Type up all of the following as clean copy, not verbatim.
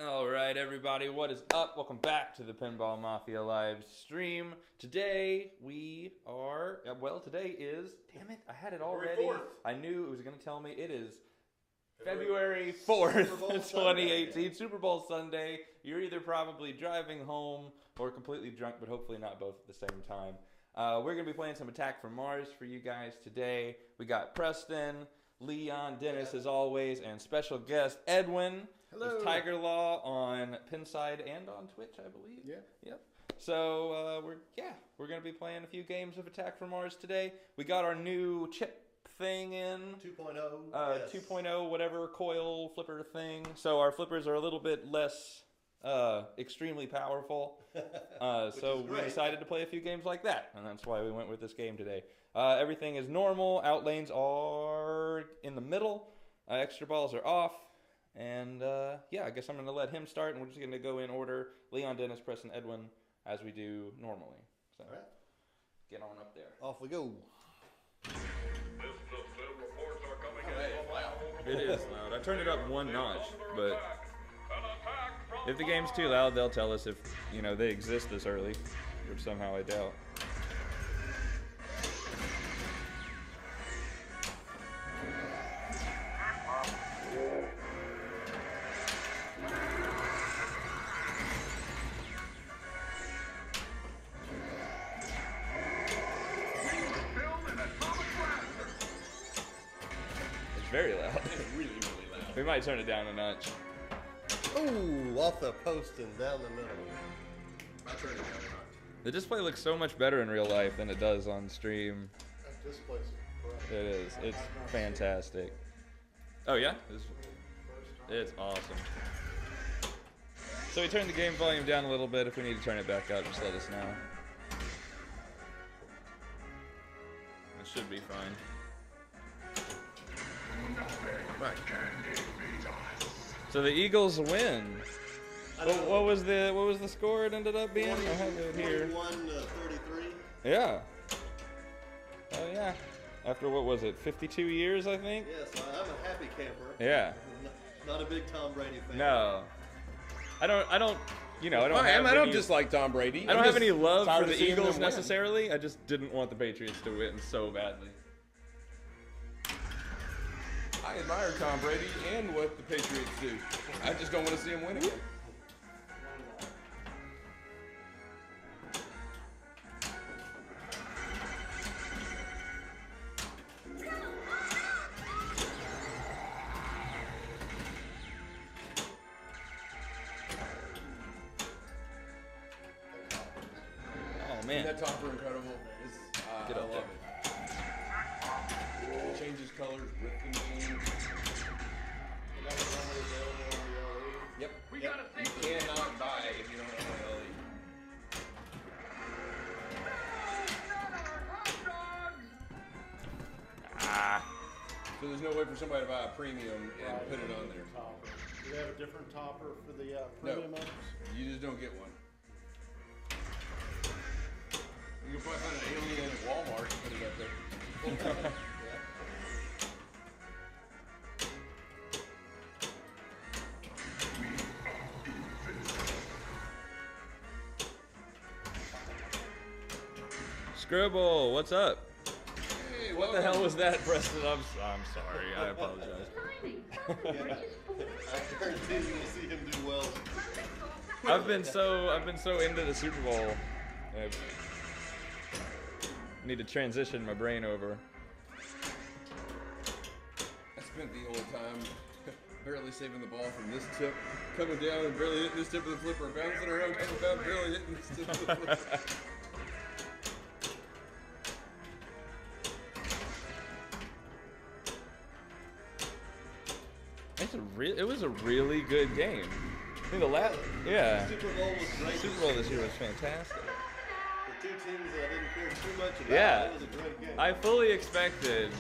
All right, everybody, what is up? Welcome back to the Pinball Mafia live stream. Today we are, today is, damn it, I had it already. I knew it was going to tell me. It is February 4th, 2018, Super Bowl Sunday. You're either probably driving home or completely drunk, but hopefully not both at the same time. We're going to be playing some Attack from Mars for you guys today. We got Preston, Leon, Dennis as always, and special guest Edwin. Hello. There's Tiger Law on Pinside and on Twitch, I believe. Yeah. Yep. So we're gonna be playing a few games of Attack from Mars today. We got our new chip thing in 2.0. 2.0 whatever coil flipper thing. So our flippers are a little bit less extremely powerful. So we decided to play a few games like that, and that's why we went with this game today. Everything is normal. Outlanes are in the middle. Extra balls are off. And, I guess I'm going to let him start, and we're just going to go in order. Leon, Dennis, Preston, Edwin, as we do normally. So, all right. Get on up there. Off we go. It is loud. I turned it up one notch, but if the game's too loud, they'll tell us if, they exist this early, which somehow I doubt. Very loud. It's really, really loud. We might turn it down a notch. Ooh, off the post and down the middle. I turned it down a notch. The display looks so much better in real life than it does on stream. That display's correct. It is. It's fantastic. Oh yeah? It's awesome. So we turned the game volume down a little bit. If we need to turn it back up, just let us know. It should be fine. So the Eagles win. What was the score it ended up being? I have it here. 41-33. Yeah. Oh yeah. After what was it? 52 years, I think. Yes, I'm a happy camper. Yeah. Not a big Tom Brady fan. No. I don't. I don't dislike Tom Brady. I don't have any love for the Eagles necessarily. I just didn't want the Patriots to win so badly. I admire Tom Brady and what the Patriots do. I just don't want to see him win again. Oh man, that topper incredible. Get up I love there. it. It changes colors with the machine. Yep. You cannot buy it if you don't have an LE. So there's no way for somebody to buy a premium and put it on there. Do you have a different topper for the premium owners? You just don't get one. You can probably find an alien at Walmart and put it up there. Scribble, what's up? Hey, What the hell was that, Preston? I'm sorry. I apologize. I guarantee you will see him do well. I've been so into the Super Bowl. I need to transition my brain over. I spent the whole time barely saving the ball from this tip, coming down and barely hitting this tip of the flipper, bouncing around, coming down, barely hitting this tip of the flipper. It was a really good game. I think Super Bowl was great. Super Bowl this year was fantastic. The two teams that I didn't care too much about. Yeah. It was a great game. I fully expected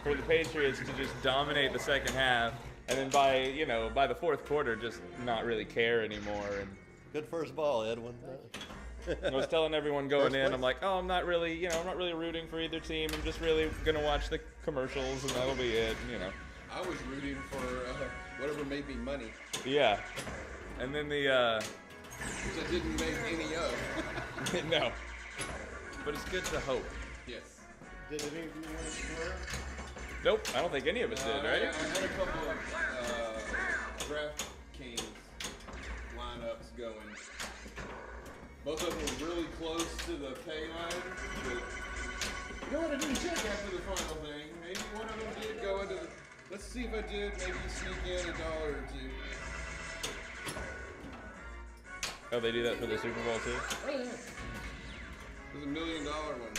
for the Patriots to just dominate the second half, and then by the fourth quarter, just not really care anymore. And Good first ball, Edwin. I was telling everyone going in, I'm like, oh, I'm not really rooting for either team. I'm just really gonna watch the commercials, and that'll be it. I was rooting for whatever made me money. Yeah. And then the Which I didn't make any of. no, but it's good to hope. Yes. Did any of you win a square? Nope, I don't think any of us did, right? I had a couple of DraftKings lineups going. Both of them were really close to the pay line, but you know what? I didn't check after the final thing. Maybe one of them did go into the. Let's see if I did maybe sneak in $1 or $2. Oh, they do that for the Super Bowl too? Oh yeah. It was $1 million one.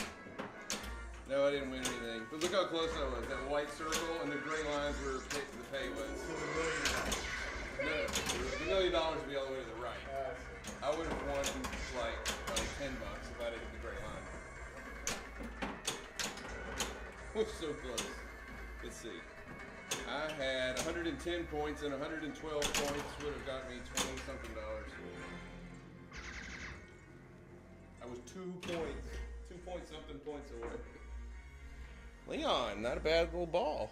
No, I didn't win anything. But look how close I was. That white circle and the gray lines were the pay was. No, $1 million would be all the way to the right. I would have won like $10 if I'd hit the gray line. Oh, so close. Let's see. I had 110 points and 112 points would have got me 20-something dollars. I was 2 point something points away. Leon, not a bad little ball.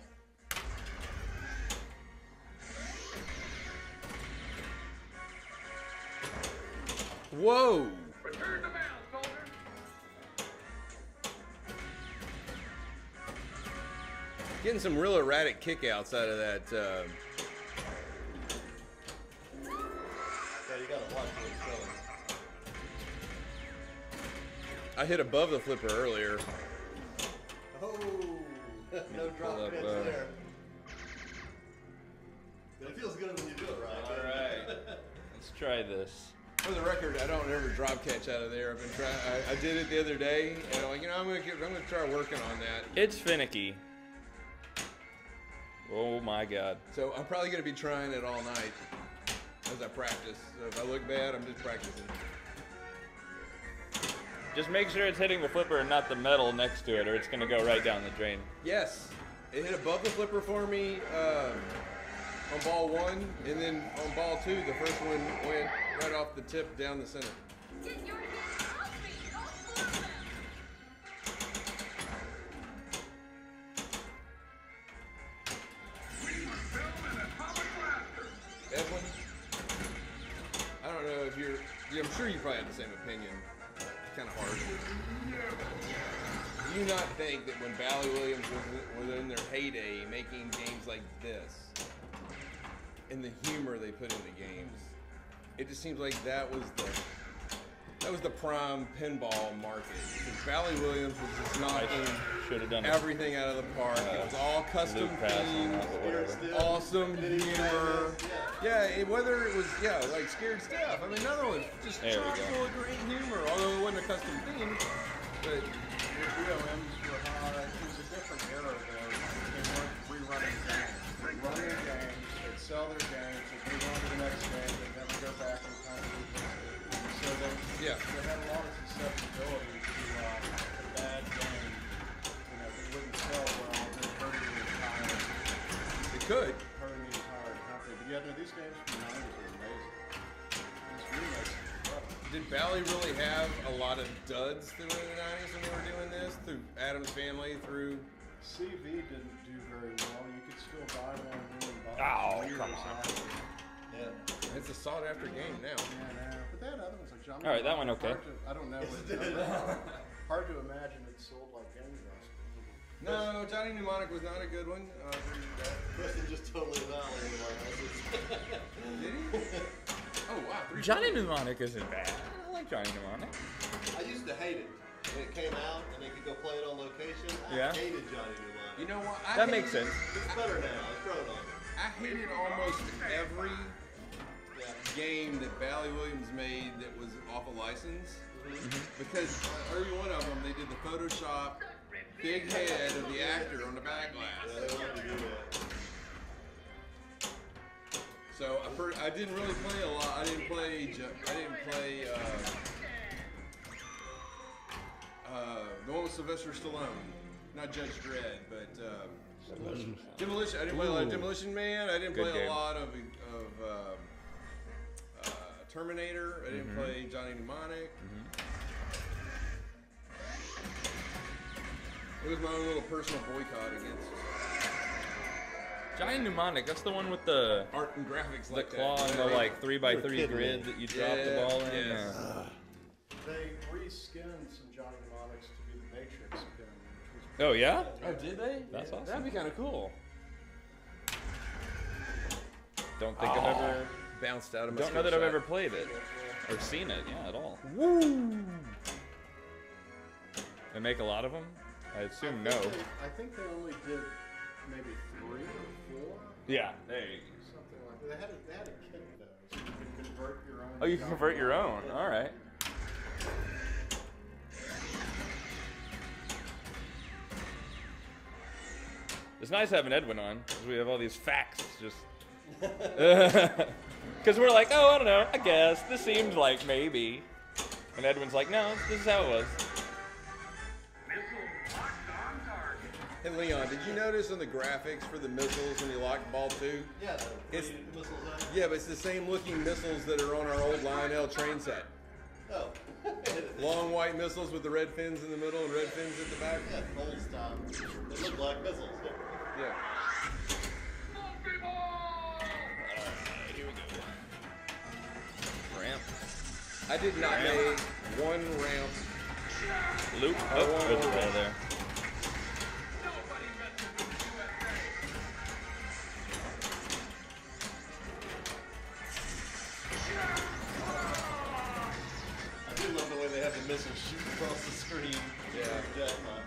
Whoa! Return to bounds, soldier. Getting some real erratic kickouts out of that. Yeah, you gotta watch where it's going. I hit above the flipper earlier. Oh, no drop pull up, catch there. But it feels good when you do it right. All right, let's try this. For the record, I don't ever drop catch out of there. I've been trying. I did it the other day, and I'm like, I'm gonna try working on that. It's finicky. Oh my God. So I'm probably gonna be trying it all night as I practice. So if I look bad, I'm just practicing. Just make sure it's hitting the flipper and not the metal next to it, or it's gonna go right down the drain. Yes, it hit above the flipper for me on ball 1, and then on ball 2, the first one went right off the tip down the center. Get your hands off me. Don't move them. Edwin, I don't know if you're. I'm sure you probably have the same opinion. It's kind of hard. Do you not think that when Bally Williams was in their heyday making games like this, and the humor they put into games, it just seems like that was the prime pinball market. Because Bally Williams was just knocking Should have done it. everything out of the park. It was all custom Loop pass on themed, that, but whatever. awesome humor. Yeah, whether it was like scared stuff. I mean, another one just There we chock go. full of great humor. Although it wasn't a custom theme, but BOMs were hot. It was a different era though. They weren't rerunning games. They run their games, they'd sell their games, they'd move on to the next game, they'd never go back and kind of so they had a lot of susceptibility to a bad game. You know, they wouldn't sell well, they're hurting the entire it could. company. But yeah, no, these games from the 90s were amazing. These remakes are incredible. Did Bally really have a lot of duds through the 90s when they were doing this? Through Adam's Family, through... CV didn't do very well. You could still buy one in box. Oh, years come on. after. Yeah. It's a sought after game now. Yeah, no. But they had other ones like John. All right, that one okay. I don't know. Hard to imagine it sold like gangbusters. No, Johnny Mnemonic was not a good one. Preston just totally annihilated my houses. Did he? Oh, wow. Johnny Mnemonic isn't bad. I like Johnny Mnemonic. I used to hate it. When it came out and they could go play it on location, I Yeah. hated Johnny Mnemonic. You know what? That makes sense. It's better now. It's grown on me. I hated almost every Yeah. game that Bally Williams made that was off a license. Because every one of them, they did the Photoshop big head of the actor on the back glass. Yeah, they wanted to do that. So I didn't really play a lot. I didn't play the one with Sylvester Stallone, not Judge Dredd, but Demolition. I didn't play a lot of Demolition Man. I didn't Good play game. a lot of Terminator. I didn't play Johnny Mnemonic. It was my own little personal boycott against Giant Mnemonic, that's the one with the Art and graphics the like claw that. and the like 3x3 kidding grid me. that you drop the ball in. Yes. Yeah. They reskinned some Johnny Mnemonics to be the Matrix skin, which was Oh yeah? Oh, did they? That's awesome. That'd be kind of cool. Don't think I've ever. Bounced out of my Don't know skill that I've set. ever played it or seen it. Yeah, at all. Woo! They make a lot of them. I assume no. I think they only did maybe 3 or 4. Yeah. There you go. Something like that. They had a kit though, so you could convert your own. Oh, you can convert your own. All right. It's nice having Edwin on because we have all these facts just. Because we're like, oh, I don't know. I guess this seems like maybe, and Edwin's like, no, this is how it was. Hey Leon, did you notice on the graphics for the missiles when you lock ball 2? Yeah, It's- the missiles on it. Yeah, but it's the same looking missiles that are on our old Lionel train set. Oh. Long white missiles with the red fins in the middle and red fins at the back. Yeah, old style. They look like missiles. Yeah. Here we go. Ramp. I did not make one ramp. Loop. Oh, Oh, there's a ball there. I do love the way they have the missiles shoot across the screen. Yeah. Jackpot.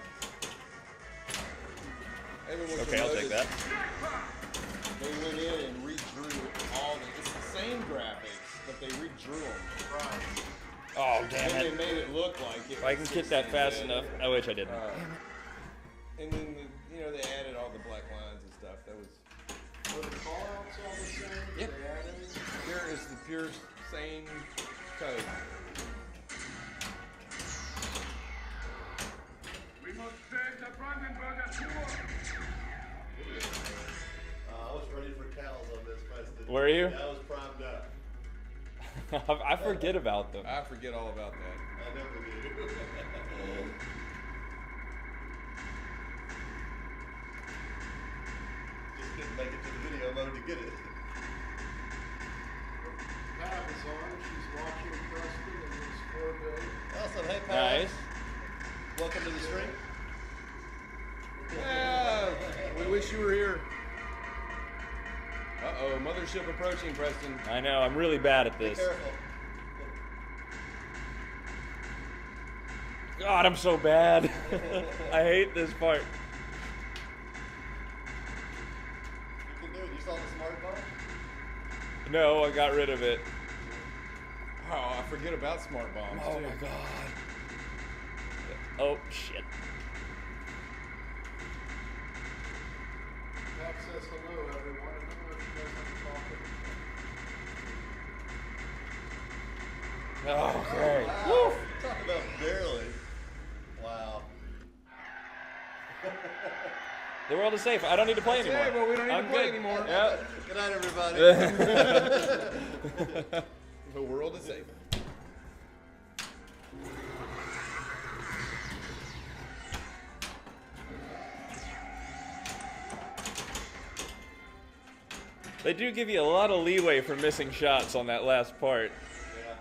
Everyone Okay, I'll take that. They went in and redrew all the. It's the same graphics, but they redrew them. Oh, And damn they it. made it look like it. If I can get that fast enough. I wish I didn't. And then they added all the black lines and stuff. That was. Were the callouts all the same? Yep. They added? Here is the pure same code. We must save the Brandenburger Tour. I was ready for cows on this Preston. Were you? Yeah, I was primed up. I forget about them. I forget all about that. I never do. Just couldn't make it to the video mode to get it. Pat is on. She's watching Preston and his 4 billion. Awesome. Hey, Pat. Nice. Welcome to the stream. Yeah, we wish you were here. Uh-oh, mothership approaching, Preston. I know. I'm really bad at Be this. careful. God, I'm so bad. I hate this part. You can do it. You saw the smart bar? No, I got rid of it. Oh, I forget about smart bombs. Oh too. my god. Oh shit. Pat says hello, everyone. I don't know if she doesn't talk. Okay. Wow. Talk about barely. Wow. The world is safe. I don't need to play anymore. Hey, well, we don't need I'm to play good. anymore. Yep. Good night, everybody. The world is safe. They do give you a lot of leeway for missing shots on that last part. Yeah.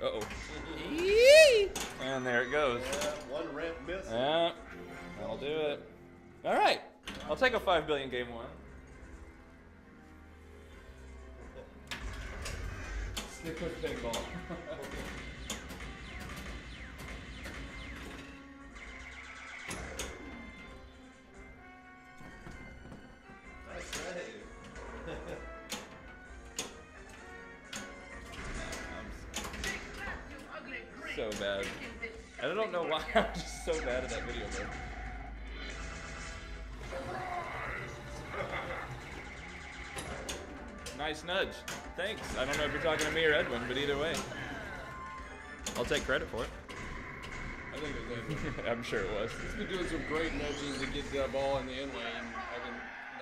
Uh-oh. And there it goes. Yeah, one ramp miss. Yeah. That'll do it. All right. I'll take a 5 billion game one. Stick with pinball. Nice save. So bad. I don't know why I'm just so bad at that video mode. Nice nudge. Thanks. I don't know if you're talking to me or Edwin, but either way. I'll take credit for it. I think it was Edwin. I'm sure it was. He's been doing some great nudging to get the ball in the in lane.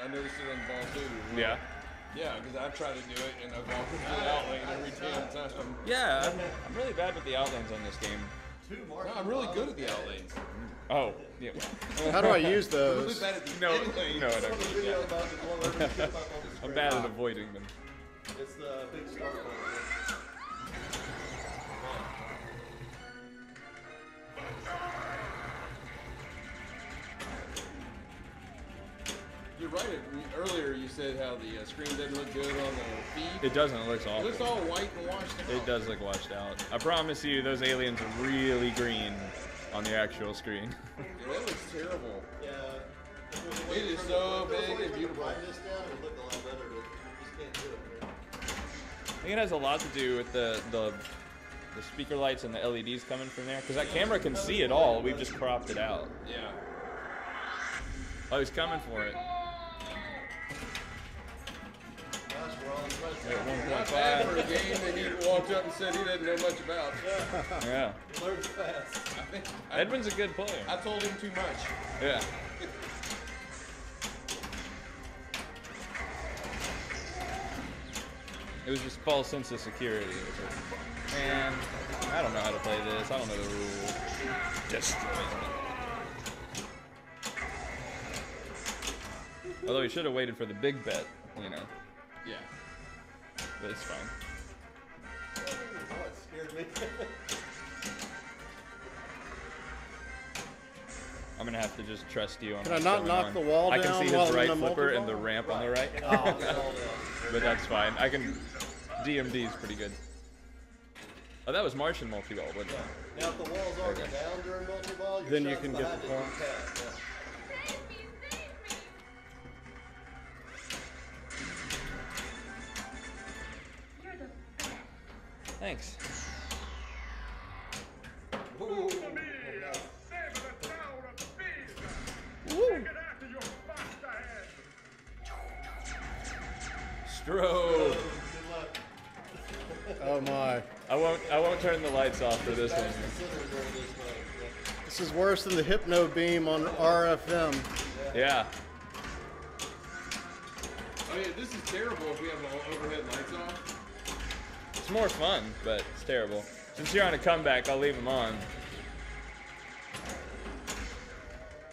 I noticed it on the ball too. Yeah. Yeah, because I've tried to do it and I've gone to the out lane every damn time. Yeah, I'm really bad with the outlanes on this game. No, I'm really good at the out lanes. Oh, yeah. How do I use I'm really those? bad at the No, in lane. no, I There's don't. a video about this one where we skip up on the I'm screen. bad at avoiding them. It's the big start one. You're right. Earlier you said how the screen doesn't look good on the feed. It doesn't. It looks It awful. looks all white and washed out. It does look washed out. I promise you, those aliens are really green on the actual screen. Yeah, that looks terrible. Yeah. It is so big and beautiful. Write this down, it would look a lot better, but you just can't do it. I think it has a lot to do with the speaker lights and the LEDs coming from there, because that camera can see it all. We've just cropped it out. Yeah. Oh, he's coming for it. Gosh, we're all impressed. At Not bad for a 1.5. game that he walked up and said he doesn't know much about. Yeah. He learns fast. I think Edwin's a good player. I told him too much. Yeah. It was just false sense of security. It was like, man, I don't know how to play this. I don't know the rules. Destroy me. Although he should have waited for the big bet, you know. Yeah. But it's fine. Oh, it scared me. I'm gonna have to just trust you on Can I what's not going knock on. the wall I can down see while his I'm right in a flipper and the multi-ball? ramp on the right. Oh, get all But that's fine. I can. DMD's pretty good. Oh, that was Martian multi-ball, wasn't it? Now, if the wall's already Okay. down during multi-ball, your Then you shots can get behind the it, point. you can, yeah. Thanks. Ooh, Follow me. nice. Savor the sound of the beast. Woo! Take it after your bastard head. Strobe. Good luck. Oh my. I won't turn the lights off for this one. Fast considered during this mode, yeah. This is worse than the hypno beam on RFM. Yeah. Oh yeah, this is terrible if we have all overhead lights off. It's more fun, but it's terrible. Since you're on a comeback, I'll leave them on.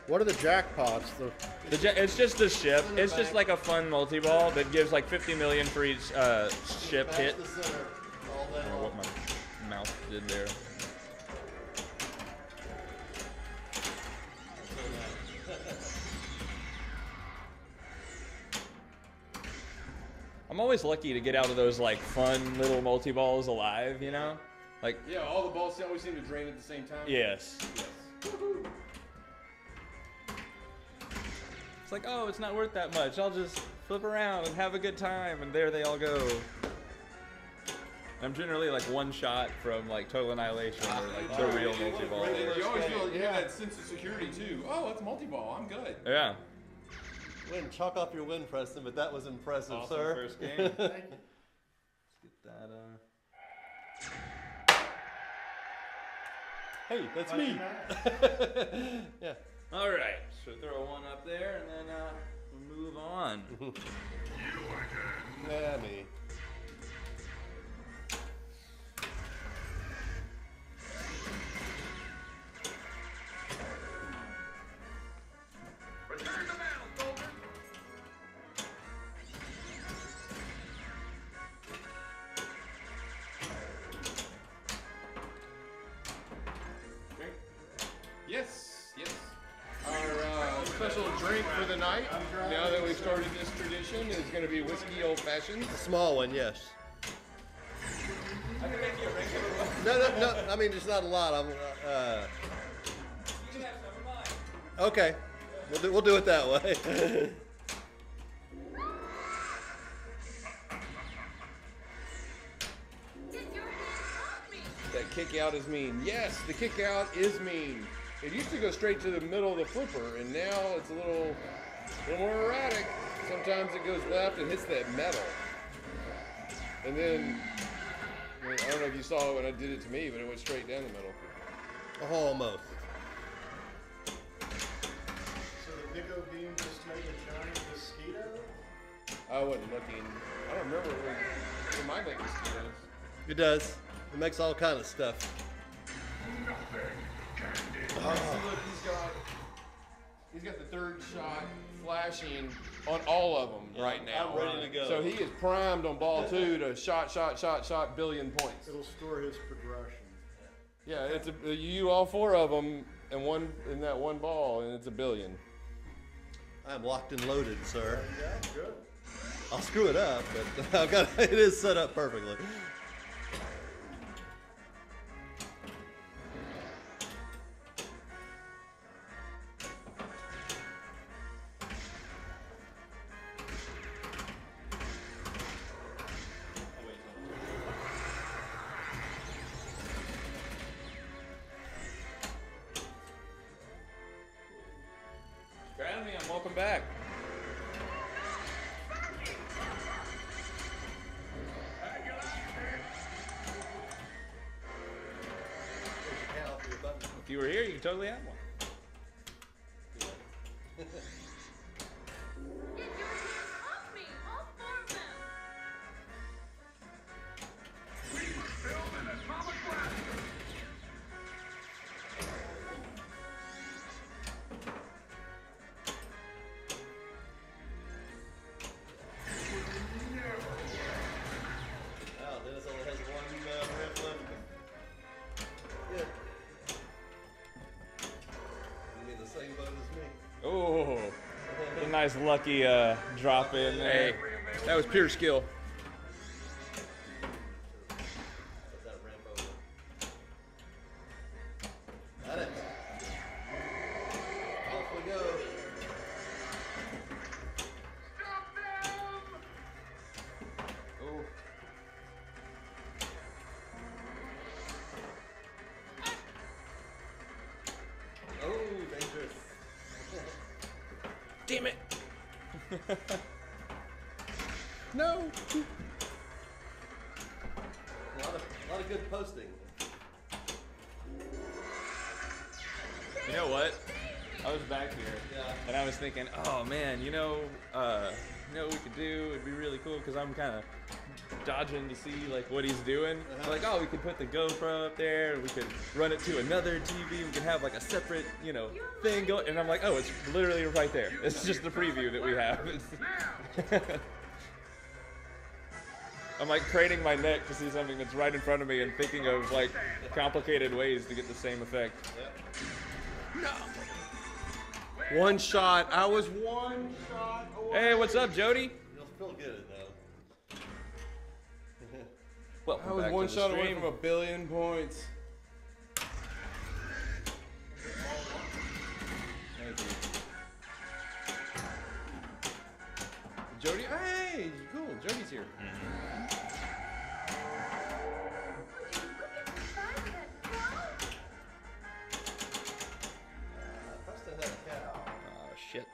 What are the jackpots? It's just a ship. It's just like a fun multi-ball that gives like 50 million for each ship Match hit. the center all I day don't know long. what my mouth did there. I'm always lucky to get out of those like fun little multi-balls alive, you know? Like, Yeah, all the balls always seem to drain at the same time. yes. Yes. It's like, oh, it's not worth that much. I'll just flip around and have a good time, and there they all go. I'm generally like one shot from like total annihilation or like the real multi-ball. And you always feel like you Yeah. have that sense of security too. Oh, it's multi-ball. I'm good. Yeah. Win, chalk off your win, Preston, but that was impressive, Awesome sir. first game. Let's get that. Hey, that's me. Yeah. All right. So throw one up there, and then we'll move on. Yeah, me. Return the battle, soldiers. Yes, yes. Our special drink for the night, now that we've started this tradition, is going to be whiskey old fashioned. A small one, yes. I can make you a regular one. No. I mean, there's not a lot. You can have some of mine. Okay. We'll do it that way. That kick out is mean. Yes, the kick out is mean. It used to go straight to the middle of the flipper, and now it's a little more erratic. Sometimes it goes left and hits that metal. And then I don't know if you saw it when I did it to me, but it went straight down the middle. Almost. So the big O beam just made a giant mosquito? I wasn't looking. I don't remember what my make mosquitoes. It does. It makes all kind of stuff. Oh. See, look, he's got the third shot flashing on all of them right now. I'm ready to go. So he is primed on ball 2 to shot billion points. It'll store his progression. Yeah, it's you all 4 of them in that one ball, and it's a billion. I'm locked and loaded, sir. Yeah, good. I'll screw it up, but I've got it is set up perfectly. Granny, welcome back. If you were here, you could totally have one. Get your hands off me! All 4 of them! Build an atomic blaster. Wow, Dennis only has one rep left. Yeah. You in the same boat as me. Oh, a nice lucky drop in there. Hey, that was pure skill. Put that ramp over. Got it. Off we go. Stop them! Oh. Oh, dangerous. Damn it! No. A lot of good posting. You know what? I was back here, Yeah. and I was thinking, oh man, you know what we could do? It'd be really cool because I'm kind of dodging to see like what he's doing. Like, oh, we could put the GoPro up there, and we could run it to another TV. We could have like a separate, thing going. And I'm like, oh, it's literally right there. It's just the preview that we have. I'm like craning my neck to see something that's right in front of me and thinking of like complicated ways to get the same effect. Yep. One shot. I was one shot away. Hey, what's up, Jody? You'll feel good though. Welcome I was back one to the shot away stream. from 1 billion points. Thank you. Jody, hey, cool. Jody's here. Would you look at the size of that dog? Preston had a cow. Oh, shit.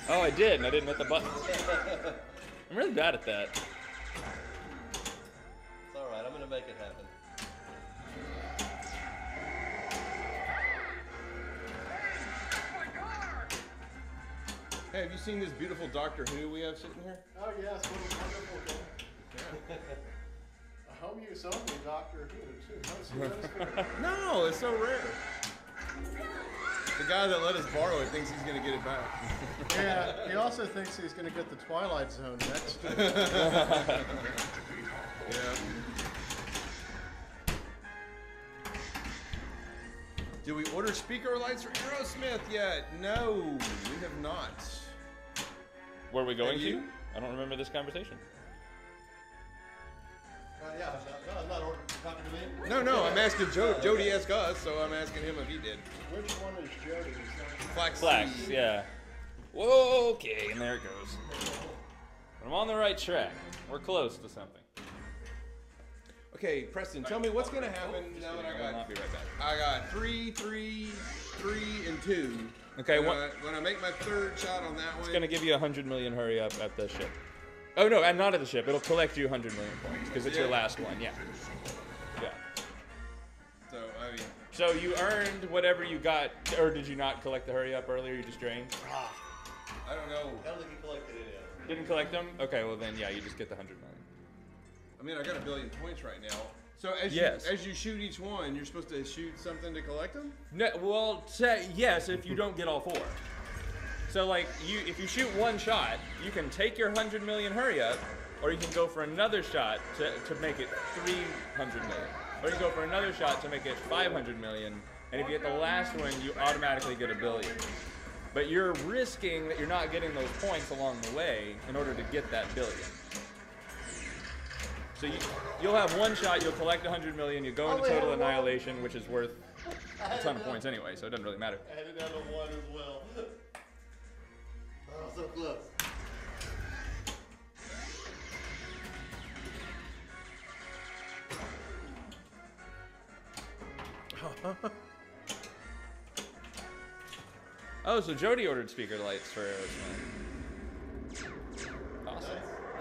Oh, I did, and I didn't hit the button. I'm really bad at that. It's alright, I'm gonna make it happen. My car! Hey, have you seen this beautiful Doctor Who we have sitting here? Oh yes, what a wonderful game. A home use only Doctor Who too. Don't see those very- No, it's so rare. The guy that let us borrow it thinks he's gonna get it back. Yeah, he also thinks he's going to get the Twilight Zone next. Yeah. Did we order speaker lights for Aerosmith yet? No, we have not. Where are we going Have you? to? I don't remember this conversation. Yeah, I'm not ordering talking to me. No, I'm asking Jody asked us, so I'm asking him if he did. Which one is Jody? Flax. Flax, yeah. Whoa, okay, and there it goes. I'm on the right track. We're close to something. Okay, Preston, tell me what's gonna happen now that I will not be right back. I got 3, 3, 3, and 2. Okay, when I make my third shot on that one. It's gonna give you 100 million hurry up at the ship. Oh no, and not at the ship. It'll collect you 100 million points because it's your Yeah. last one. Yeah. Yeah. So I mean, So you earned whatever you got, or did you not collect the hurry up earlier? You just drained. I don't know. I don't think he collected any of them. Didn't collect them. Okay, well then yeah, you just get the 100 million. I mean, I got 1 billion points right now. So as Yes. you shoot each one, you're supposed to shoot something to collect them. No, well, yes, if you don't get all 4. So like if you shoot one shot, you can take your 100 million hurry up, or you can go for another shot to make it 300 million, or you can go for another shot to make it 500 million, and if you get the last one, you automatically get 1 billion. But you're risking that you're not getting those points along the way in order to get that billion. So you'll have one shot, you'll collect 100 million, you go into total annihilation, which is worth a ton of points anyway, so it doesn't really matter. I had it down to 1 as well. Oh, so close. Oh, so Jody ordered speaker lights for Aerosmith. Awesome.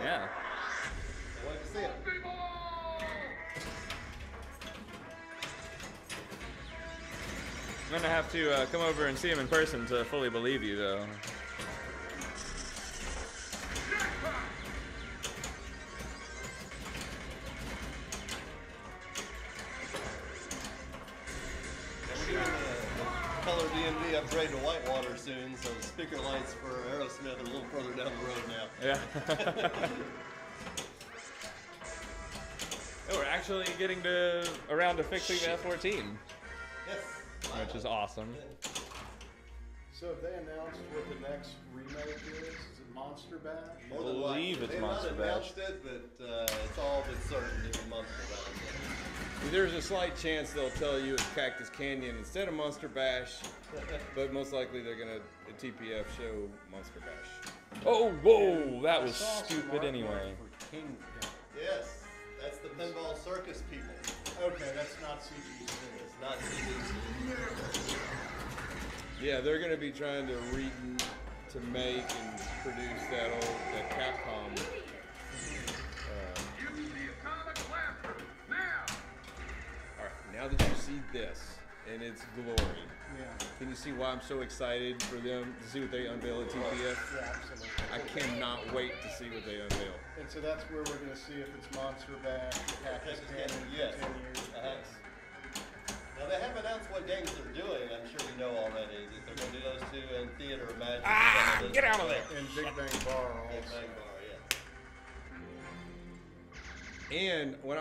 Yeah. Wanted to see it. People! I'm gonna have to come over and see him in person to fully believe you, though. We're doing the color DMV upgrade to Whitewater soon, so the speaker lights for Aerosmith are a little further down the road now. Yeah. Oh, we're actually getting around to fixing the F-14, Yes. which is awesome. So have they announced what the next remake is? Is it Monster Bash? More than believe likely. it's They've Monster not announced it, but it's all but certain to be Monster Bash. There's a slight chance they'll tell you it's Cactus Canyon instead of Monster Bash, but most likely they're gonna at TPF show Monster Bash. Oh, whoa, that was I saw some stupid artwork anyway. for King. Yes, that's the Pinball Circus people. Okay, that's not CGC. It's not CDC. Yeah, they're gonna be trying to make and produce that Capcom. Use the atomic blaster now! All right, now that you see this in its glory, Yeah. can you see why I'm so excited for them to see what they unveil at TPF? Yeah, absolutely. I cannot wait to see what they unveil. And so that's where we're going to see if it's Monster Bash, Cactus Canyon Yes. continues. Now they have announced what games they're doing. I'm sure you know already. That they're going to do those two in Theater of Magic. Ah, get out of there! And Big Bang Bar Big also. Bang Bar, yeah. And when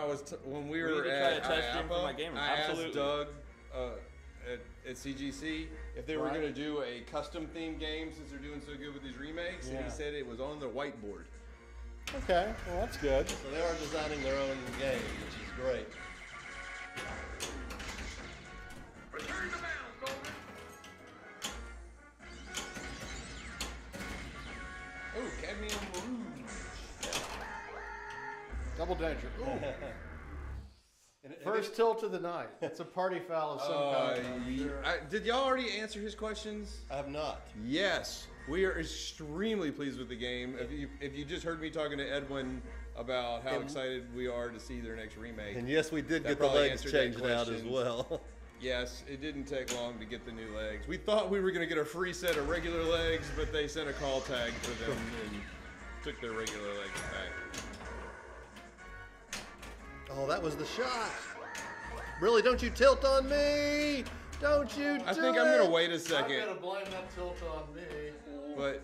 we We were need to try at a test stream for IAPA, my gamers. I Absolutely. asked Doug at CGC if they were Right. going to do a custom themed game since they're doing so good with these remakes, and Yeah. he said it was on their whiteboard. Okay, well that's good. So they are designing their own game, which is great. Return to bounds, Golden! Oh, Cadmium Rouge. Double danger. Ooh. And it- First tilt of the night. It's a party foul of some kind. I'm sure. Did y'all already answer his questions? I have not. Yes, we are extremely pleased with the game. If you just heard me talking to Edwin about how excited we are to see their next remake. And yes, we did That get the probably legs answered that changed out as question. well. Yes, it didn't take long to get the new legs. We thought we were going to get a free set of regular legs, but they sent a call tag for them and took their regular legs back. Oh, that was the shot. Really, don't you tilt on me. Don't you I do think I'm going to it. wait a I'm second, gonna blame that tilt on me. but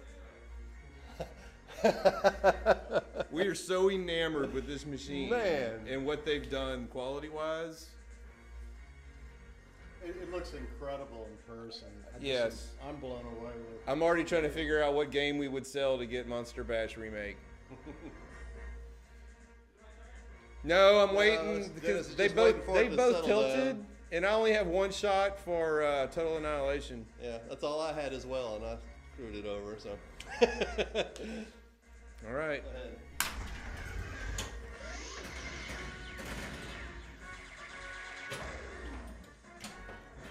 we are so enamored with this machine Man. and what they've done quality-wise. It looks incredible in person. Yes. I'm blown away with it. I'm already trying to figure out what game we would sell to get Monster Bash remake. No, I'm waiting it's because just they waiting both for it to settle tilted, down. and I only have one shot for Total Annihilation. Yeah, that's all I had as well, and I screwed it over. So. All right. Go ahead.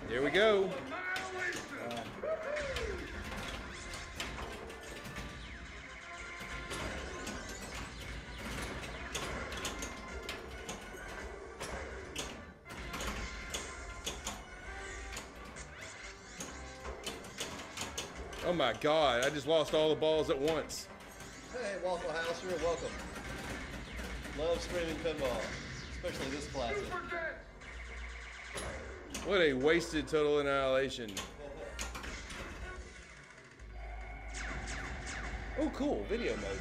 Here we go. Annihilation! Oh my God! I just lost all the balls at once. Hey, Waffle House, you're welcome. Love streaming pinball, especially this classic. What a wasted total annihilation. Oh, cool. Video mode.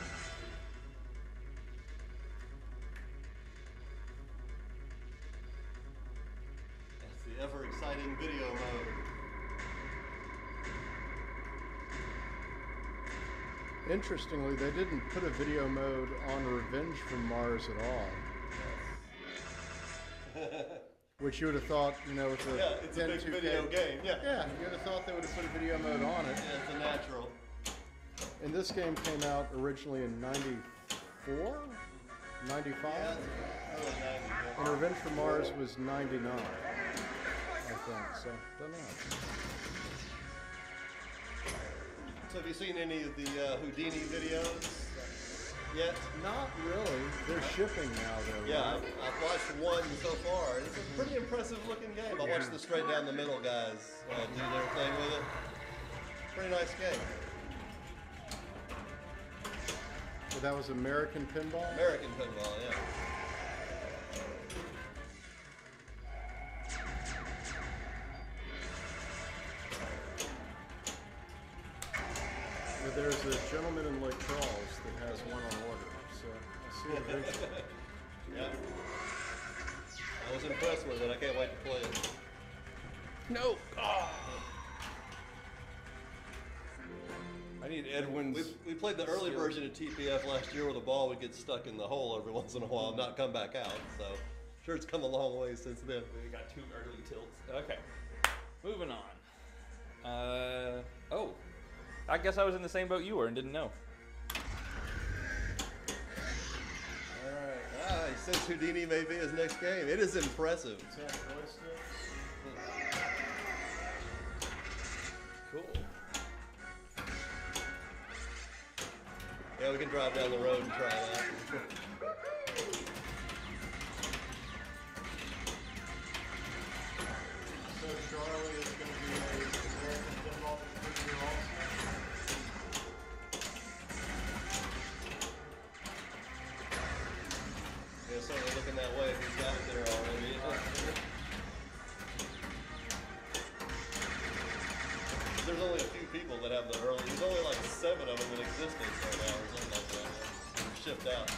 That's the ever exciting video mode. Interestingly, they didn't put a video mode on Revenge from Mars at all. Which you would have thought, you know, with the Yeah, it's a big 2K video game. Yeah. Yeah, you would have thought they would have put a video mode on it. Yeah, it's a natural. And this game came out originally in 94? 95? Yeah, it's early 90s. And Revenge from Mars was 99, I think. So, don't know. So have you seen any of the Houdini videos yet? Not really. They're shipping now, though. Yeah, right? I've watched one so far. It's a pretty impressive looking game. I watched the straight down the middle guys do their thing with it. Pretty nice game. But that was American Pinball? American pinball, yeah. But there's a gentleman in Lake Charles that has one on order, so I'll see it eventually. Yeah. I was impressed with it. I can't wait to play it. No. Oh. I need Edwin's. We played the early version of TPF last year where the ball would get stuck in the hole every once in a while and not come back out. So, sure it's come a long way since then. We got 2 early tilts. Okay, moving on. Oh, I guess I was in the same boat you were and didn't know. Alright. He says Houdini may be his next game. It is impressive. Is that joysticks? Cool. Yeah, we can drive down the road and try it out. So Charlie is going to be a American Pinball distributor also? Yeah, certainly looking that way if he's got it there already. There's only a few people that have the early. There's only like 7 of them in existence right now or something like that. They're shipped out.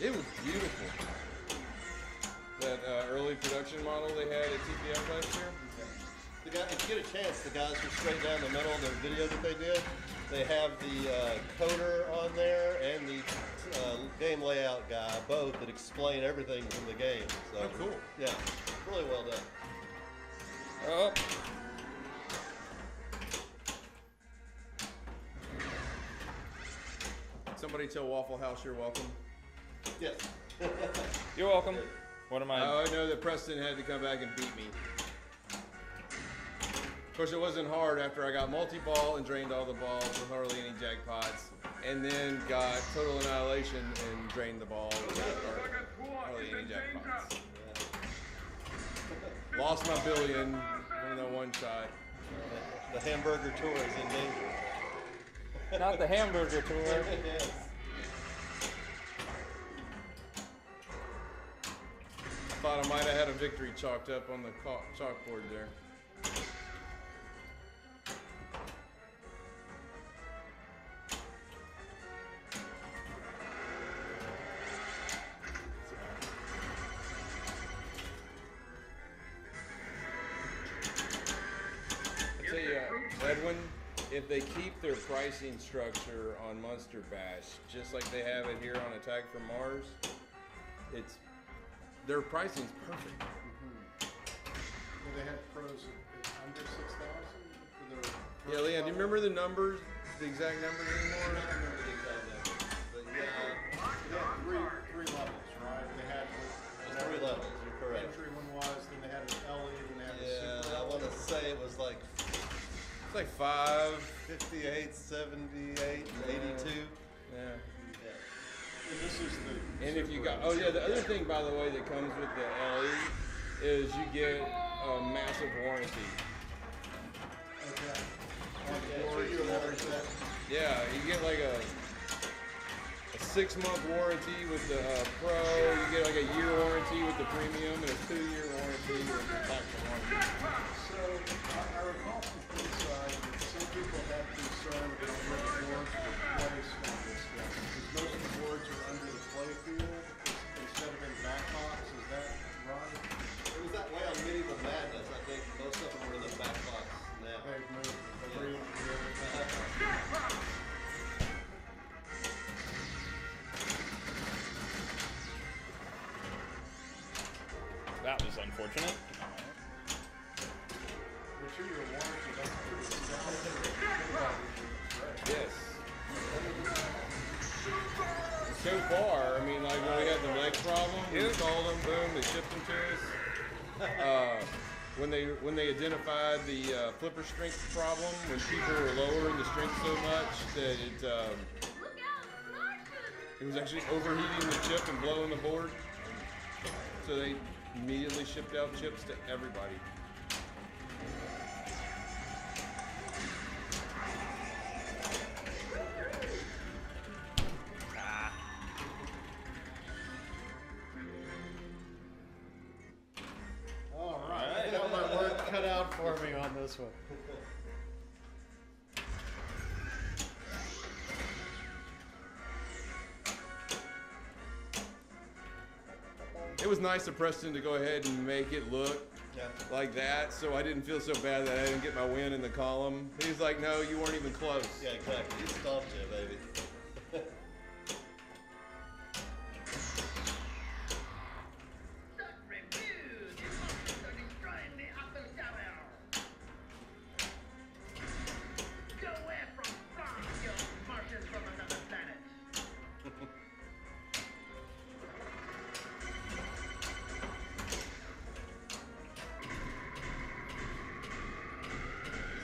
It was beautiful. That early production model they had at TPF last year. The guy, if you get a chance, the guys who straight down the middle of their video that they did, they have the coder on there and the game layout guy, both that explain everything from the game. So, Oh, cool. Yeah, really well done. Oh. Somebody tell Waffle House you're welcome. Yes. You're welcome. What am I? Oh, I know that Preston had to come back and beat me. Of course, it wasn't hard after I got multi-ball and drained all the balls with hardly any jackpots, and then got total annihilation and drained the ball without hardly any jackpots. Lost my billion from the one shot. The hamburger tour is in danger. Not the hamburger tour. Yes. Thought I might have had a victory chalked up on the chalkboard there. I tell you, Edwin, if they keep their pricing structure on Monster Bash, just like they have it here on Attack from Mars, their pricing's perfect. Well, they had pros at under 6,000 for their Yeah, Leon, do you remember the numbers, the exact numbers anymore? I don't remember the exact numbers, but yeah, They had three levels, right? They had there's 3 levels. You're correct. entry one was, then they had an LE, then they had a Yeah, super I want to say it was like It's like 5. 58, 78, and 82. Yeah. Yeah. And this is the And if you got, oh yeah, the other thing, by the way, that comes with the LE is you get a massive warranty. okay. On boards and everything. Yeah, you get like a 6-month warranty with the Pro. You get like a year warranty with the Premium and a 2-year warranty with the Tactical warranty. So I recall from Inside that some people have concern about what the boards will place on this guy. Because most of the boards are under the play field instead of in the back box. Is that right? It was that way on Medieval Madness. I think most of them were in the back box now. They've moved the real That was unfortunate. the 2-year warranty. That's pretty Yes. So far, I mean, like when we had the leg problem, we called them, boom, they shipped them to us. When they identified the flipper strength problem, when people were lowering the strength so much that Look out, Martian! it was actually overheating the chip and blowing the board, so they immediately shipped out chips to everybody. All right. I got my work cut out for me on this one. It was nice of Preston to go ahead and make it look like that, so I didn't feel so bad that I didn't get my win in the column. He was like, no, you weren't even close. Yeah, exactly. He stomped you, baby.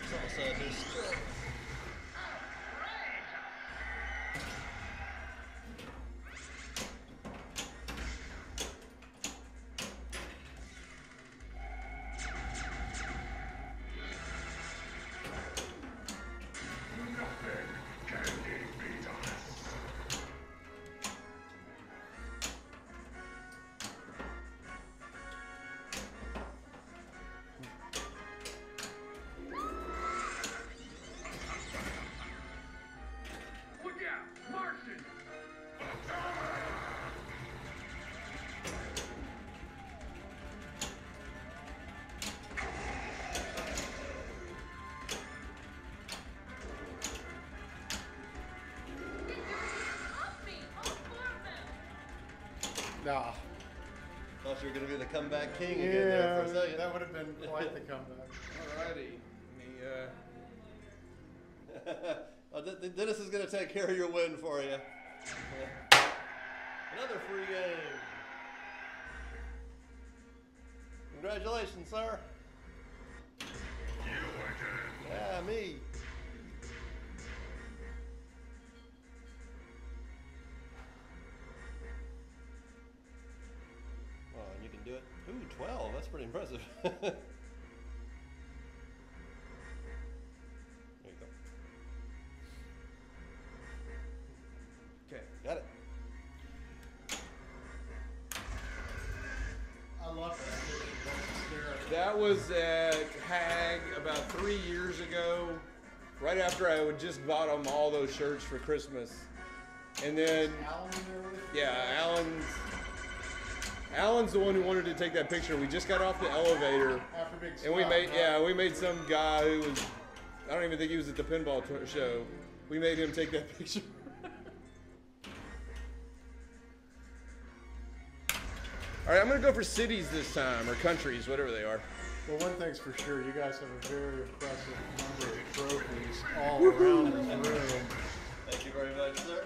It's also destroyed. Look out, Martian! Get your hands off me! All 4 of them! Nah. Thought you were going to be the comeback king again there for a second. That would have been quite the comeback. Alrighty. Oh, Dennis is going to take care of your win for you. Another free game. Congratulations, sir. Yeah, me. Oh, and you can do it. Ooh, 12. That's pretty impressive. There you go. Okay. Got it. I love that. That was at Hag about 3 years ago, right after I had just bought them all those shirts for Christmas. And then, Alan there with you? yeah, Alan's the one who wanted to take that picture. We just got off the elevator, After Big and we Scott, made, right? yeah, we made some guy who was, I don't even think he was at the pinball show. We made him take that picture. All right, I'm gonna go for cities this time, or countries, whatever they are. Well, one thing's for sure, you guys have a very impressive number of trophies all around this room. Thank you very much, sir.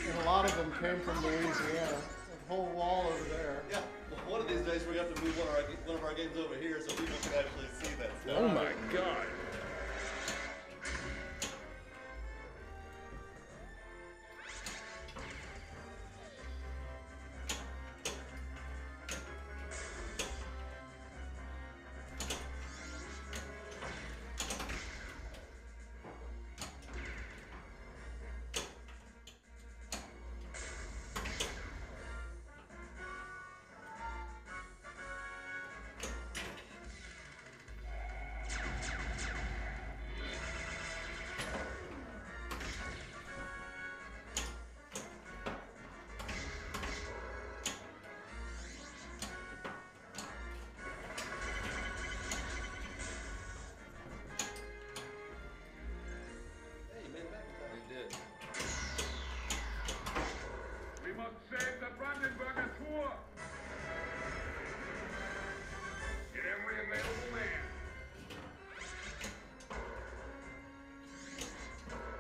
And a lot of them came from Louisiana. A whole wall over there. Yeah, well, one of these days we have to move one of our games over here so people can actually see that stuff. Oh my God.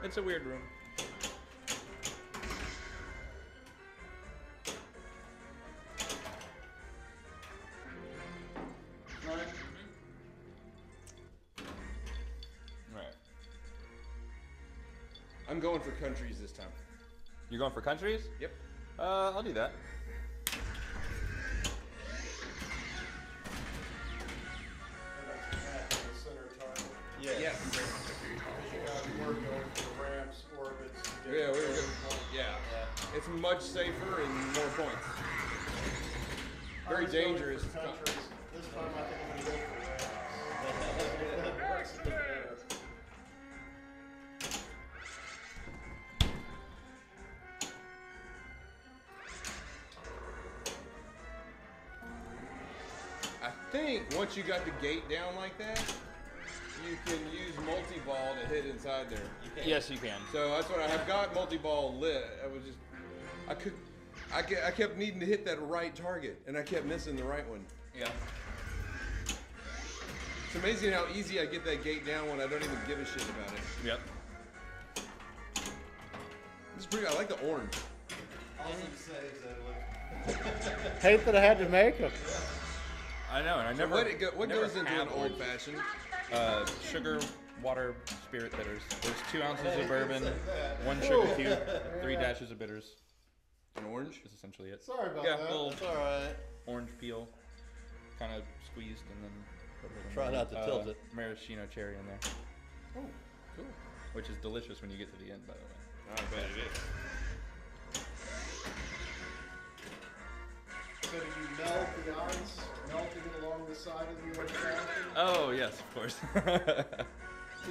It's a weird room. Right? Right. I'm going for countries this time. You're going for countries? Yep. I'll do that. That's the center target. Yes. You guys were going for ramps, orbits. Yeah, we were good. Yeah. It's much safer and more points. Very dangerous. Countries. This time I think I'm going to go for ramps. I think once you got the gate down like that, you can use multi-ball to hit inside there. Yes, you can. So that's what I have got multi-ball lit. I kept needing to hit that right target, and I kept missing the right one. Yeah. It's amazing how easy I get that gate down when I don't even give a shit about it. Yep. It's pretty. I like the orange. Awesome saves, Edwin. Hate that I had to make them. I know, and I never. What never goes into an have old orange. fashioned? Sugar, water, spirit bitters. There's 2 ounces of bourbon, 1 sugar cube, 3 dashes of bitters. An orange? Is essentially it. Sorry about Yeah, that. little It's alright. orange peel, kind of squeezed, and then put a little Try not to tilt it. maraschino cherry in there, Oh, cool. which is delicious when you get to the end, by the way. I bet it is. So did you melt the ice, melting it along the side of the old fashioned? Oh yes, of course. The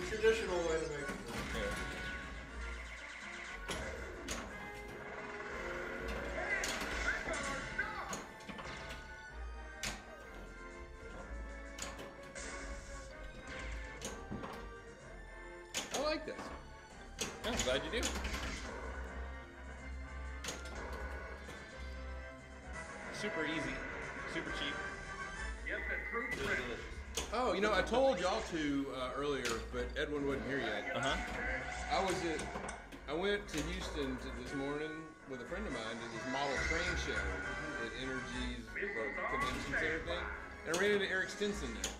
traditional way to make it. Yeah. I like this. I'm glad you do. Super easy, super cheap. Get the troops Really ready. delicious. Oh, you know, I told y'all to earlier, but Edwin wasn't here yet. Uh-huh. I went to Houston this morning with a friend of mine to this model train show at Energy's convention center thing, and I ran into Eric Stinson there.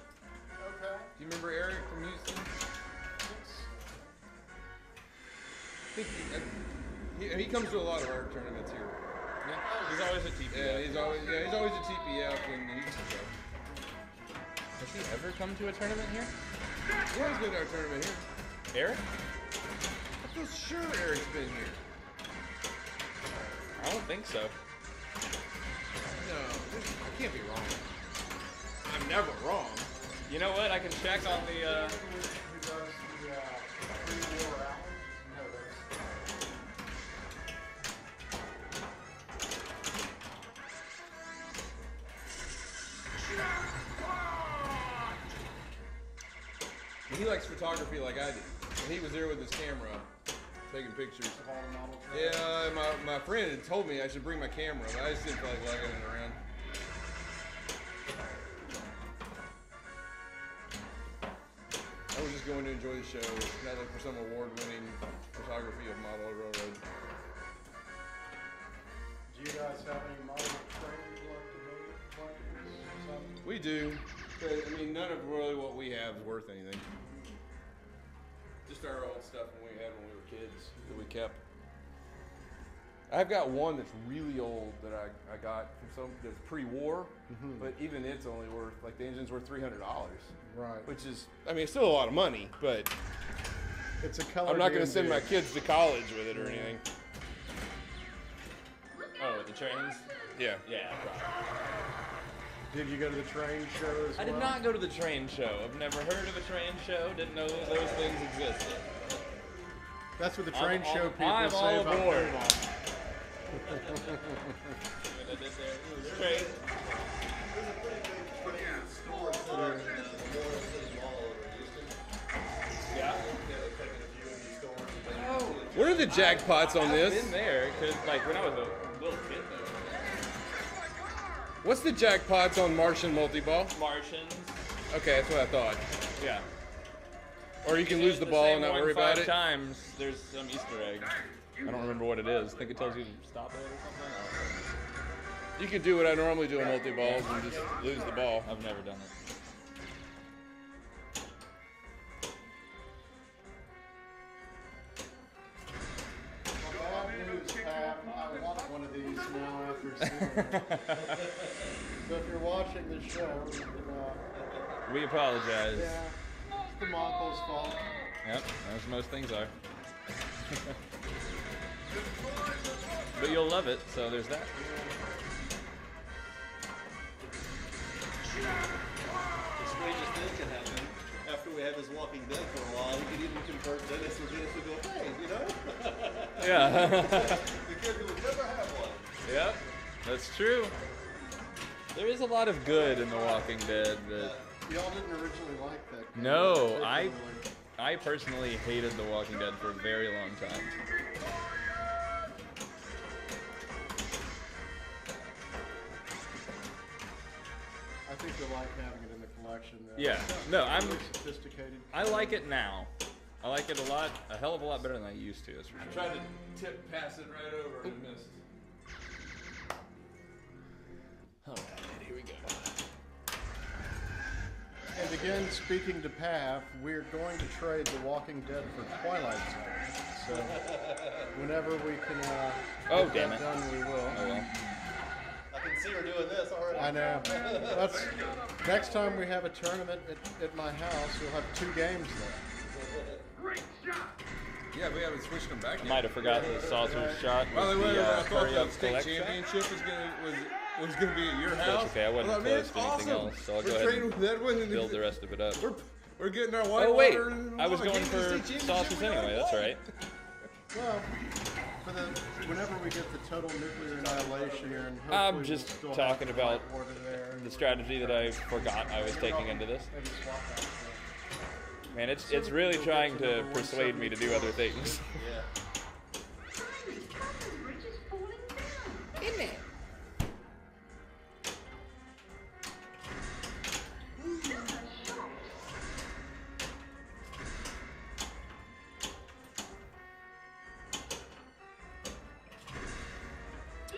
Okay. Do you remember Eric from Houston? He comes to a lot of our tournaments here. Yeah. He's always at TPF. Yeah, he's always at TPF and the Houston show. Has he ever come to a tournament here? He always been to our tournament here. Eric? I feel sure Eric's been here. I don't think so. No, I can't be wrong. I'm never wrong. You know what? I can check on the. Who does the pre-war hours? No, that's... He likes photography like I do. And he was there with his camera, taking pictures. Of all the model trains. Yeah, my friend had told me I should bring my camera, but I just didn't feel like lugging it around. I was just going to enjoy the show, not look for some award-winning photography of model railroad. Do you guys have any model train collectibles? We do, but I mean, none of really what we have is worth anything. Just our old stuff when we had when we were kids that we kept. I've got one that's really old that I got from some that's pre-war, but even it's only worth like the engine's worth $300, Right. which is I mean it's still a lot of money, but It's a color. I'm not going to send my kids to college with it or anything. Oh, the trains? Yeah. Yeah, probably. Did you go to the train show as well? I did not go to the train show. I've never heard of a train show. Didn't know those things existed. That's what the train I'm show all- people I'm say all about aboard. pinball. What I did there. It was great. There's a pretty big store center in Memorial City Mall over in Houston. Yeah. Taking a view of these stores. And What are the jackpots on I've this? been there because, like, when I was a little kid, though. What's the jackpots on Martian multi-ball? Martians. Okay, that's what I thought. Yeah. Or you can lose the ball and not worry about 5 it. times, there's some Easter egg. I don't remember what it is. I think it tells you to stop it or something. You can do what I normally do in multi-balls and just lose the ball. I've never done it. Bad news, Pat. I want one of these now after seeing it. So if you're watching the show, We apologize. yeah, it's the Moncla's fault. Yep, as most things are. But you'll love it, so there's that. The strangest thing can happen. After we have this Walking Dead for a while, you could even convert Dennis or Dennis would go, hey, you know? Yeah. The kid who would never have one. Yep, that's true. There is a lot of good in The Walking Dead that... Y'all didn't originally like that game. No, I particularly. personally hated The Walking Dead for a very long time. I think you'll like having it in the collection. Yeah, no, I'm... Really sophisticated. I like it now. I like it a lot, a hell of a lot better than I used to, that's for I sure. tried to tip pass it right over and missed. Alright, here we go. And again, speaking to Pav, we're going to trade The Walking Dead for Twilight Zone. So whenever we can Oh, get damn that it. done, we will. Oh well. I can see her doing this already. I know. That's next time we have a tournament at my house, you'll have 2 games there. Great shot. Yeah, we haven't switched them back I yet. might have forgotten the saucer shot Well, was they the were, I thought hurry the up state collect shot. championship was gonna be at your house. That's okay, I wasn't thought, close man, to anything awesome. else, so I'll We're go ahead trading and with Edwin and build the rest of it up. We're getting our white Oh wait, water and I was water. going Getting the for state championship sauces we already anyway, that's won. right. Well, whenever we get the total nuclear annihilation here, and hopefully I'm we'll just still have talking the about white water there. The strategy that I forgot I was taking into this. Maybe swap out there. Man, it's really trying to persuade me to do other things. Yeah. Tiny cotton bridge is falling down. Isn't it?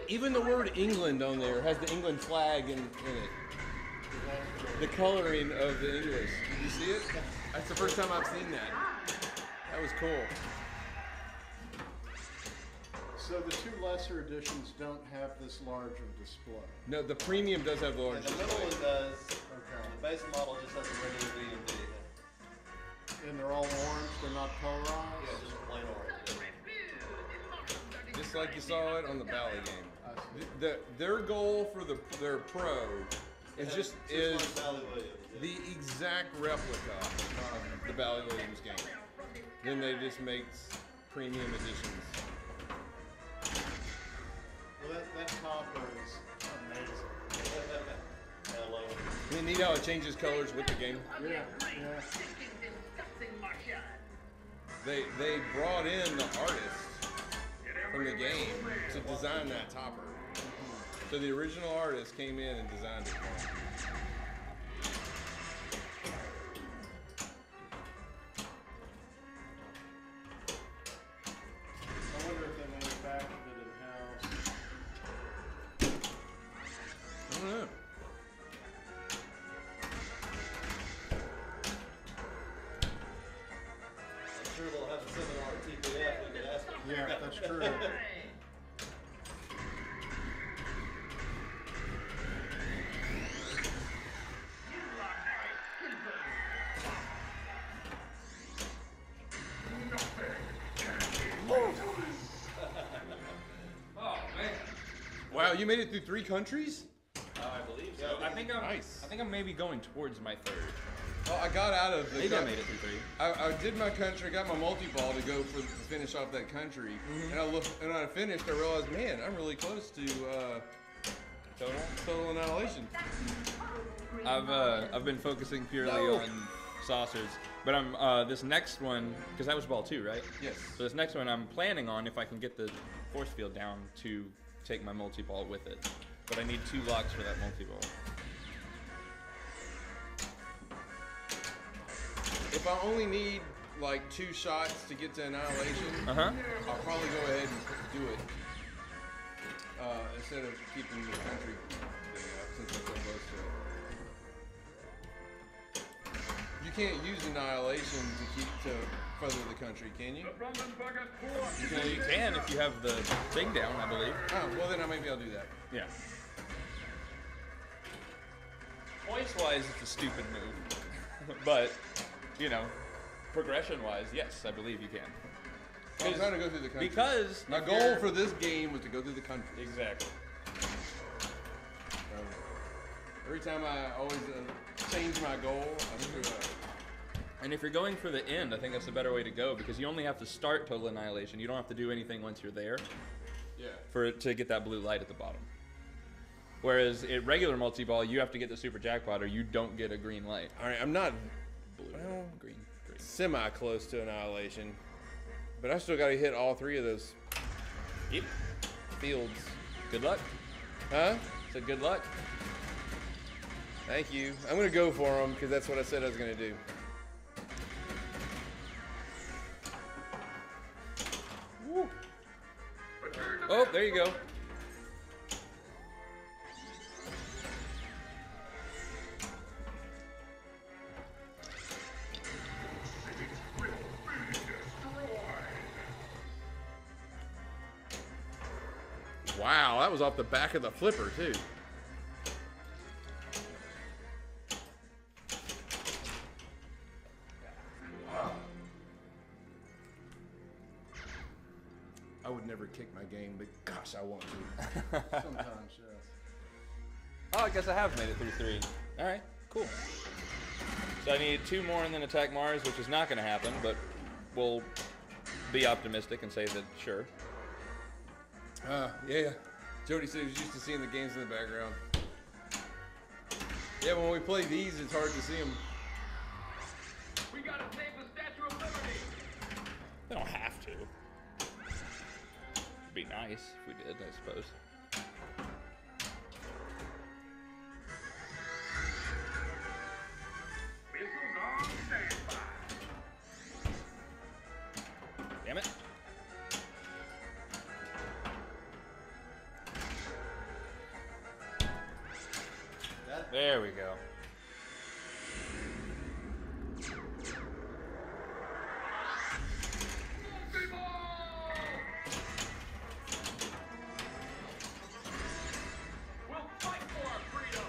Even the word England on there has the England flag in it. The coloring of the English. Did you see it? That's the first time I've seen that. That was cool. So the 2 lesser editions don't have this large of display. No, the premium does have the And large the middle display. one does. Okay. The base model just has a regular D&D. And they're all orange, they're not polarized? Yeah, just plain orange. Just like you saw it on the Bally game. I see. Their goal for their pro is just is like Bally Williams. Yeah. the exact replica of the Bally Williams game. Then they just make premium editions. Well, that topper is amazing. I love it. Isn't it neat how it changes colors with the game? Yeah. They brought in the artist from the game to design that topper. So the original artist came in and designed it for him. I wonder if they manufactured it in-house. I don't know. I'm sure they'll have a seminar at TPF. We can ask them. Yeah, that's true. Oh man. Wow, you made it through 3 countries? I believe so. I think I'm maybe going towards my 3rd. Oh, I got out of the. Maybe I made it through 3. I did my country. I got my multi-ball to go to finish off that country, and I looked, and when I finished, I realized, man, I'm really close to total annihilation. I've been focusing purely on saucers, but I'm this next one because that was ball 2, right? Yes. So this next one I'm planning on if I can get the force field down to take my multi-ball with it, but I need 2 locks for that multi-ball. If I only need like 2 shots to get to Annihilation, Uh-huh. I'll probably go ahead and do it. Instead of keeping the country thing up, since I'm so close to it. You can't use Annihilation to further the country, can you? You can if you have the thing down, I believe. Oh, well then maybe I'll do that. Yeah. Points-wise, it's a stupid move. But, you know, progression-wise, yes, I believe you can. I'm trying to go through the country. Because my goal for this game was to go through the country. Exactly. Every time I always change my goal, I screw up. And if you're going for the end, I think that's a better way to go because you only have to start Total Annihilation. You don't have to do anything once you're there. Yeah. For it to get that blue light at the bottom. Whereas at regular multi-ball, you have to get the super jackpot or you don't get a green light. All right, I'm not Blue, green. semi close to Annihilation, but I still got to hit all 3 of those Yep. fields. Good luck. Huh? So good luck. Thank you. I'm gonna go for them because that's what I said I was gonna do. Woo. Oh, there you go. Wow, that was off the back of the flipper too. I would never kick my game, but gosh, I want to. Sometimes, yes. Oh, I guess I have made it through 3. All right, cool. So I need 2 more and then attack Mars, which is not going to happen, but we'll be optimistic and say that sure. Yeah. Jody said he was used to seeing the games in the background. Yeah, when we play these, it's hard to see them. We gotta save the Statue of Liberty. They don't have to. It'd be nice if we did, I suppose. Missiles on standby. Damn it. There we go. We'll fight for our freedom.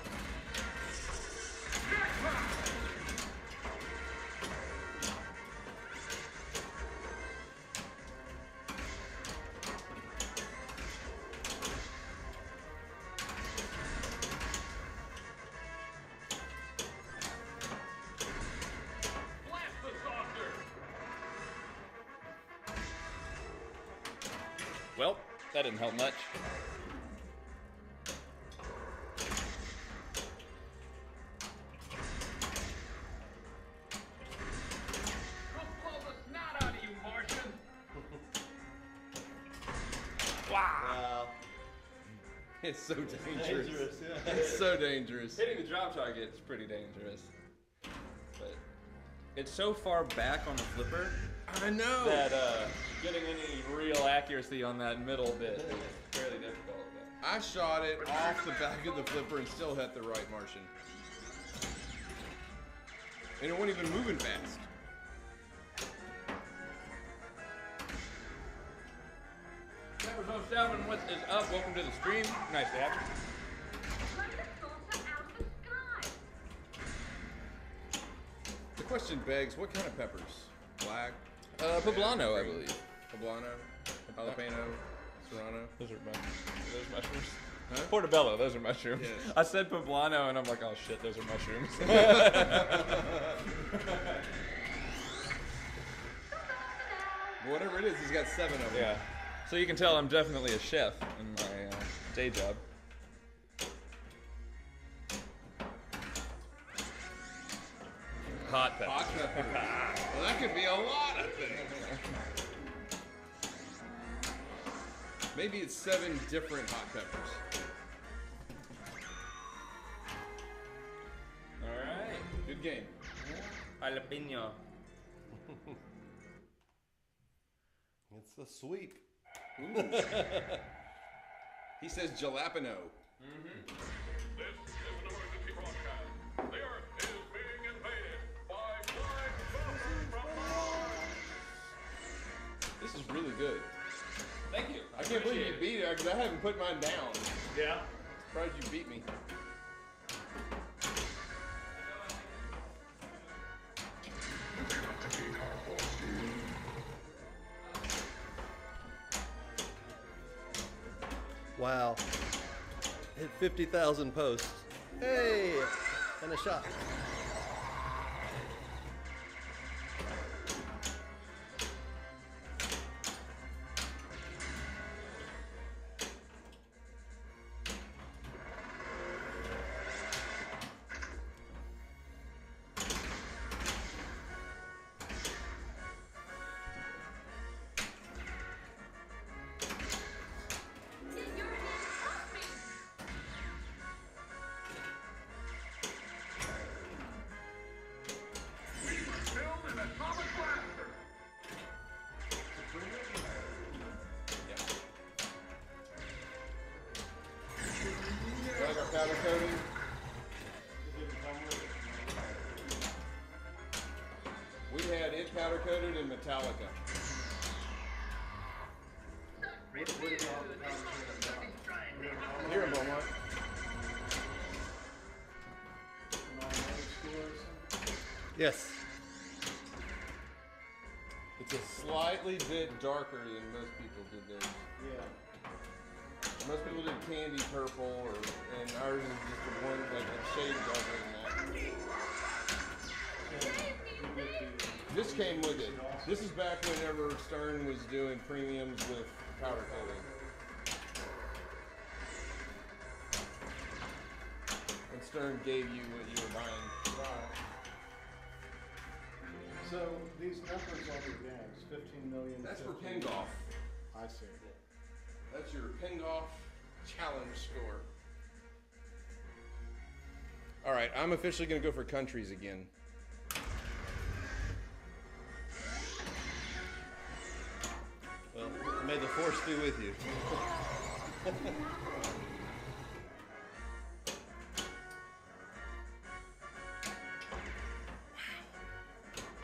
Blast the saucer. Well, that didn't help much. We'll blow the snot out of you, Martian. Wow. It's so dangerous. Dangerous, yeah. It's so dangerous. Hitting the drop target is pretty dangerous. But it's so far back on the flipper I know. that getting any real accuracy on that middle bit is fairly difficult. But I shot it off the back of the flipper and still hit the right Martian. And it wasn't even moving fast. Episode 7, what is up? Welcome to the stream. Nice to have you. Let the saucer out of the sky. The question begs, what kind of peppers? Black, Poblano, I believe. poblano, jalapeno, serrano. Those are mushrooms. Huh? Portobello, those are mushrooms. Yes. I said poblano and I'm like, oh shit, those are mushrooms. But whatever it is, he's got 7 of them. Yeah. So you can tell I'm definitely a chef in my day job. Hot pepper. Hot pepper. Well, that could be a lot of things. Maybe it's 7 different hot peppers. All right. Good game. Jalapeno. the sweep. He says jalapeno. This is an emergency broadcast. The Earth is being invaded by flying saucers from Mars. This is really good. Thank you. I can't believe you beat it because I haven't put mine down. Yeah. Surprised you beat me. Wow. Hit 50,000 posts. Hey! And a shot. Get your hands off me! We must build an atomic blaster. Like our powder coating. We had it powder coated in Metallica. Here in Beaumont. Yes. It's a slightly bit darker than most people did theirs. Yeah. Most people did candy purple, and ours is just a one, like a shade darker than that. This came with it. This is back whenever Stern was doing premiums with powder coating. And Stern gave you what you were buying. Right. So these numbers on your games, 15 million. That's for 15 pin golf. I see. That's your pin golf challenge score. All right, I'm officially going to go for countries again. Well, may the force be with you.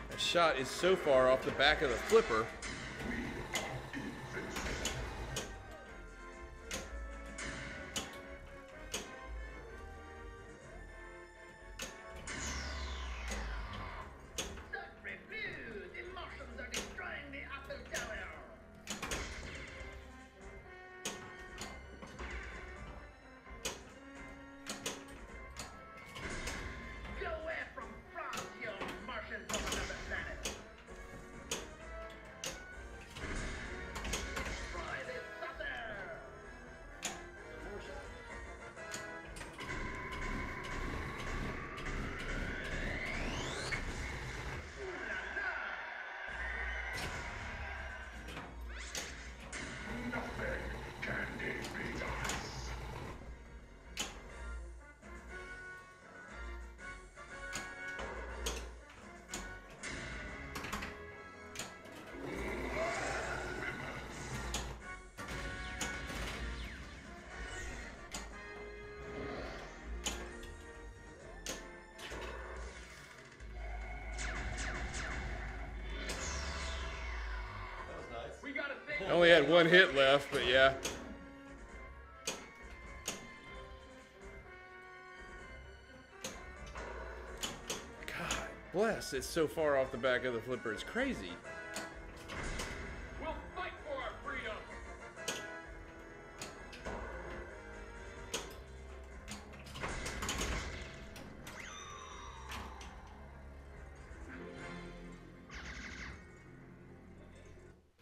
That shot is so far off the back of the flipper. Review! The Martians are destroying the Eiffel Tower. Go away from France, you Martian from another planet. Destroy this saucer! We gotta I only had one hit left, but yeah. God bless, it's so far off the back of the flipper, it's crazy. We'll fight for our freedom.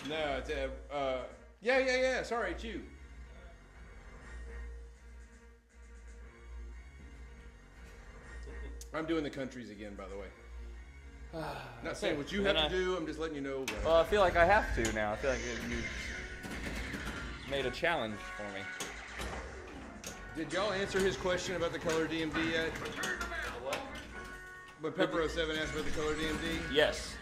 No, it's yeah, sorry, it's you. I'm doing the countries again, by the way. Not saying what you have to do, I'm just letting you know. Well, I feel like I have to now. I feel like you made a challenge for me. Did y'all answer his question about the color DMD yet? When Pepper 07 asked about the color DMD? Yes.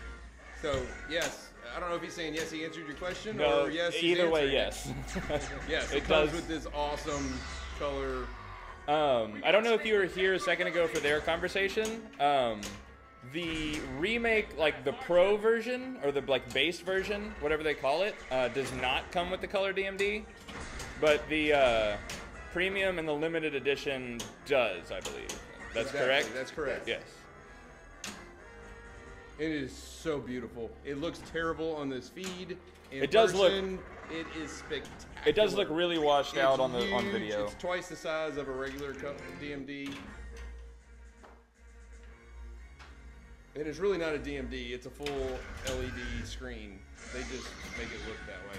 So, yes, I I don't know if he's saying yes, he answered your question, No, or yes, he's either way, answering yes. it. Yes, It it comes does. with this awesome color. I don't know if you were here a second ago for their conversation. The remake, like the pro version or the like base version, whatever they call it, does not come with the color DMD, but the premium and the limited edition does, I believe. That's Exactly, correct. That's correct. Yes. It is so beautiful. It looks terrible on this feed. In It does look- person, It is spectacular. It does look really washed out on the huge. video. It's twice the size of a regular DMD. And it's really not a DMD. It's a full LED screen. They just make it look that way.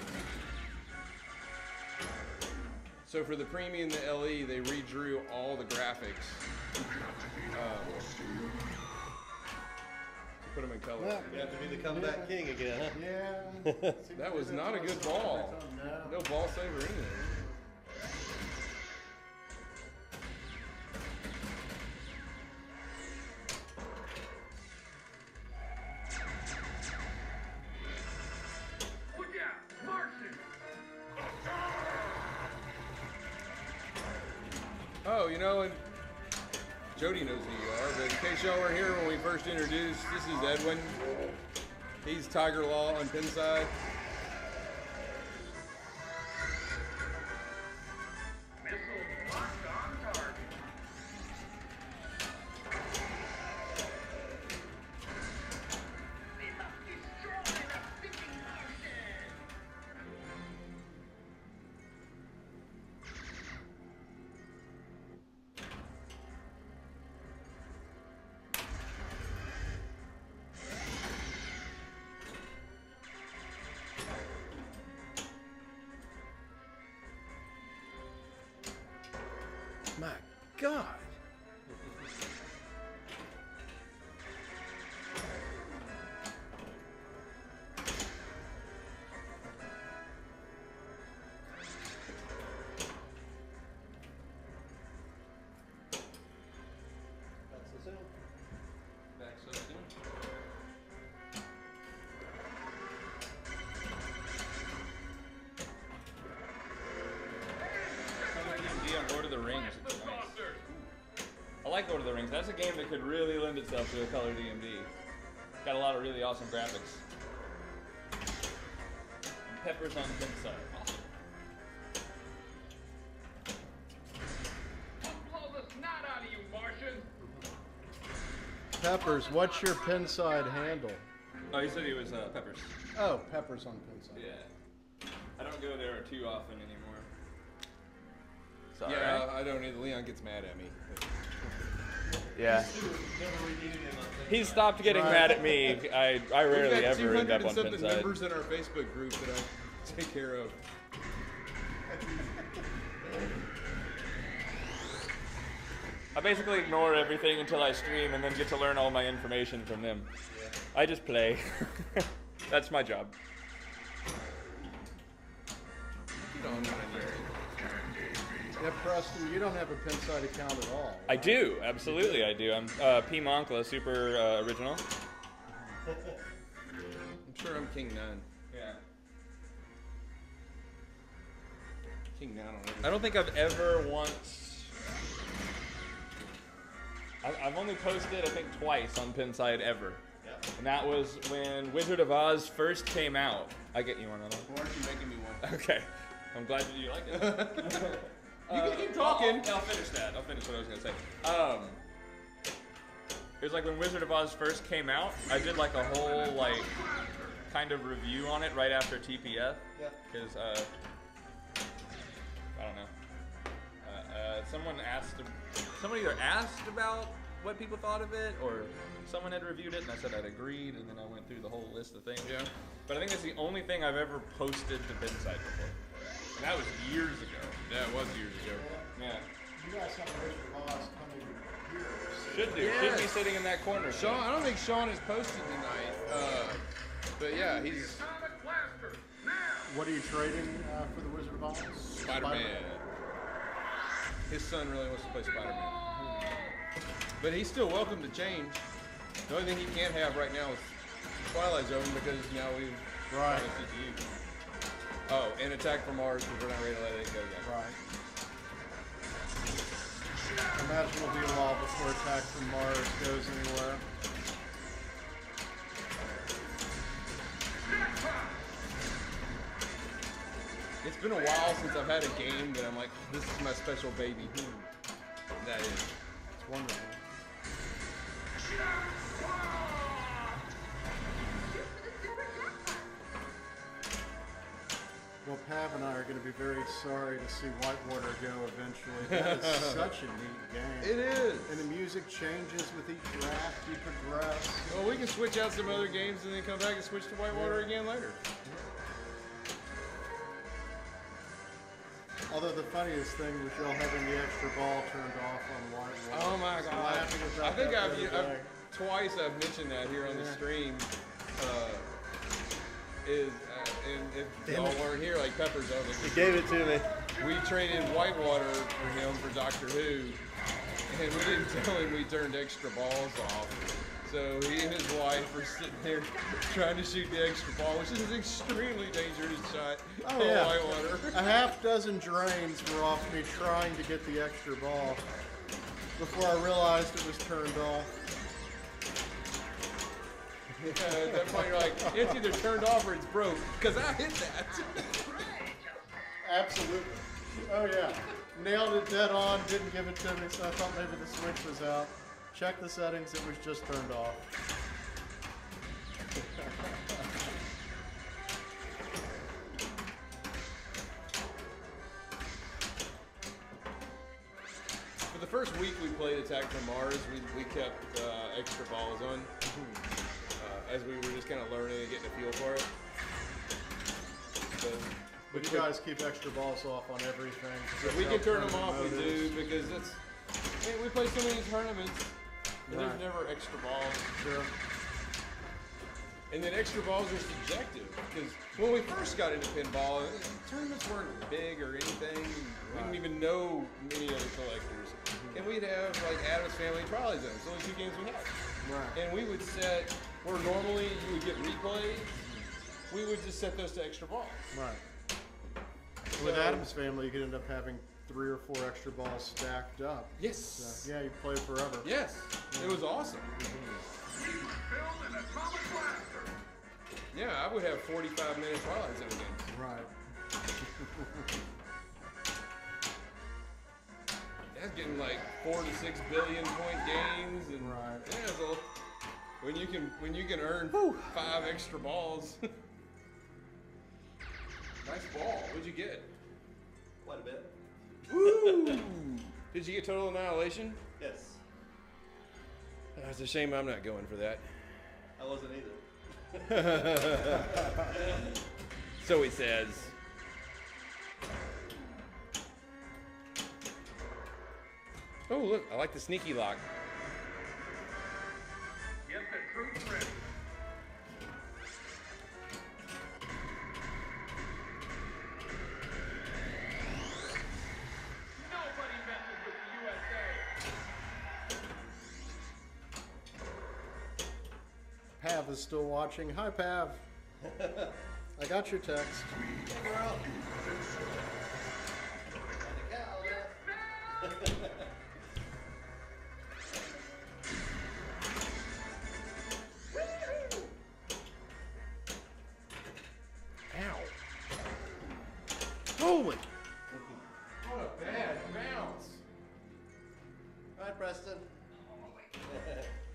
So for the premium, the LE, they redrew all the graphics. To put them in color. Yeah. You have to be the comeback king again, huh? Yeah. That was not a good ball. No ball save or anything. Look out! Martian! Oh, you know, and Jody knows who you are, but in case y'all weren't here when we first introduced, this is Edwin. He's Tiger Law on Pinside. Missile locked on target. We must destroy the stinking Martian! My God. That's the sound. Back so soon. DMD on Lord of the Rings. It's nice. I like Lord of the Rings. That's a game that could really lend itself to a color DMD. Got a lot of really awesome graphics. And peppers on the inside. Awesome. I'll blow the snot out of you, Martian! Peppers, what's your Pinside handle? Oh, he said he was Peppers. Oh, Peppers on Pinside. Yeah. I don't go there too often anymore. Sorry. Yeah, I don't either. Leon gets mad at me. Yeah. He's stopped getting mad at me. I We've rarely got ever 200 end up and on something Pinside. members in our Facebook group that I take care of. I basically ignore everything until I stream and then get to learn all my information from them. I just play. That's my job. You don't know. Yeah, Preston, you don't have a Pinside account at all. I do, absolutely I do. I'm P. Moncla, super original. I'm sure I'm King 9. Yeah. King 9 on everything. I don't think I've ever once... I've only posted, I think, twice on Pinside ever. Yeah. And that was when Wizard of Oz first came out. I get you one of them. Why aren't you making me one? Okay. I'm glad that you like it. You can keep talking. I'll finish that. I'll finish what I was going to say. It was like when Wizard of Oz first came out, I did like a whole, like, kind of review on it right after TPF. Yeah. Because, I don't know. Someone either asked about what people thought of it, or someone had reviewed it, and I said I'd agreed, and then I went through the whole list of things. Yeah. But I think that's the only thing I've ever posted to Pinside before. And that was years ago. Yeah, it was years ago. Yeah. You guys have a Wizard of Oz coming here. Should do. Yes. Should be sitting in that corner. Sean, I don't think Sean has posted tonight. But yeah, he's Atomic blaster! Now! What are you trading for the Wizard of Oz? Spider-Man. His son really wants to play Spider-Man. But he's still welcome to change. The only thing he can't have right now is Twilight Zone, because now we've Right. on the CPU. Oh, and Attack from Mars, because we're not ready to let it go yet. Right. Imagine it'll be a while before Attack from Mars goes anywhere. It's been a while since I've had a game that I'm like, this is my special baby. That is. It's wonderful. Well, Pav and I are going to be very sorry to see Whitewater go eventually. That is such a neat game. It is. And the music changes with each draft. You progress. Well, we can switch out some other games and then come back and switch to Whitewater again later. Although the funniest thing was y'all having the extra ball turned off on Whitewater. Oh my God! Laughing about I think that the other day. twice I've mentioned that here on the stream. And if y'all weren't here, like Peppers, I was like, He gave it to me. we traded Whitewater for him for Doctor Who, and we didn't tell him we turned extra balls off. So he and his wife were sitting there trying to shoot the extra ball, which is an extremely dangerous shot Oh, at yeah. Whitewater. A half dozen drains were off me trying to get the extra ball before I realized it was turned off. At that point, you're like, it's either turned off or it's broke, because I hit that. Absolutely. Oh yeah. Nailed it dead on, didn't give it to me, so I thought maybe the switch was out. Checked the settings, it was just turned off. For the first week we played Attack from Mars, we kept extra balls on. As we were just kind of learning and getting a feel for it. But you guys keep extra balls off on everything. If we can turn them off, we do, because it's. I mean, we play so many tournaments, and there's Right. never extra balls. Sure. And then extra balls are subjective, because when we first got into pinball, tournaments weren't big or anything. We didn't even know many other collectors. And we'd have, like, Adam's Family Trolley Zone. It's only 2 games we had. Right. And we would set, where normally you would get replays, we would just set those to extra balls. Right. With So- Adam's Family, you could end up having 3 or 4 extra balls stacked up. Yes. So, yeah, you play forever. Yes. It was awesome. Filled an atomic blaster. Yeah, I would have 45-minute Twilight Zone games. Right. That's getting like 4 to 6 billion point games, and Right. yeah, so when you can earn 5 extra balls. Nice ball. What'd you get? Quite a bit. Woo! Did you get Total Annihilation? Yes. It's a shame I'm not going for that. I wasn't either. So he says. Oh, look, I like the sneaky lock. Get the troops ready. Nobody messes with the USA. Pav is still watching. Hi, Pav. I got your text. Girl. Ow. Holy! What a bad bounce. Hi, Preston.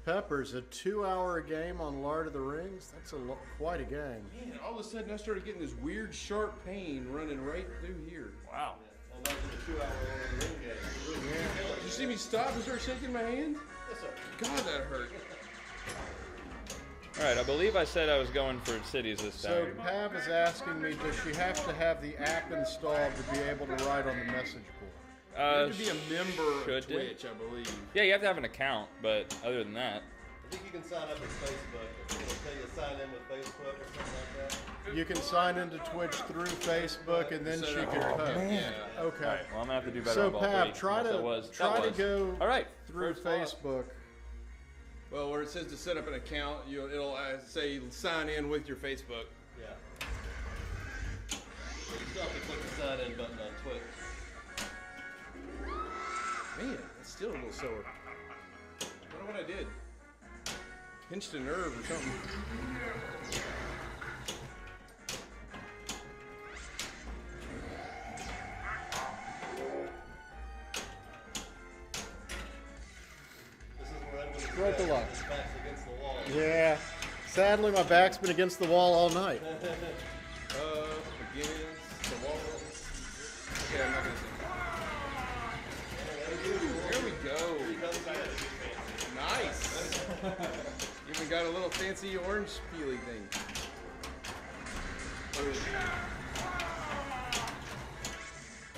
Peppers, a 2-hour game on Lord of the Rings? That's quite a game. Man, all of a sudden I started getting this weird sharp pain running right through here. Wow. Well, that was a 2-hour ring game. Did you see me stop and start shaking my hand? Yes, sir. God, that hurt. All right, I believe I said I was going for cities this So time. Pav is asking me, does she have to have the app installed to be able to write on the message board? You have to be a member of should it? Twitch, I believe. Yeah, you have to have an account, but other than that, I think you can sign up with Facebook. It's going to tell you to sign in with Facebook or something like that. You can sign into Twitch through Facebook, and then Set she up can a- post. Yeah. Okay. all right. Well, I'm gonna have to do better So on ball Pav, 3. try That to was- go All right. through First thought. Facebook. Well, where it says to set up an account, it'll say sign in with your Facebook. Yeah. You still have to click the sign in button on Twitch. Man, it's still a little sore. I wonder what I did. Pinched a nerve or something. This is where everybody's Broke a lot. backs against the wall. Yeah. Sadly, my back's been against the wall all night. Against the wall. Okay, I'm not gonna sing. There we go. Nice. Even got a little fancy orange peely thing.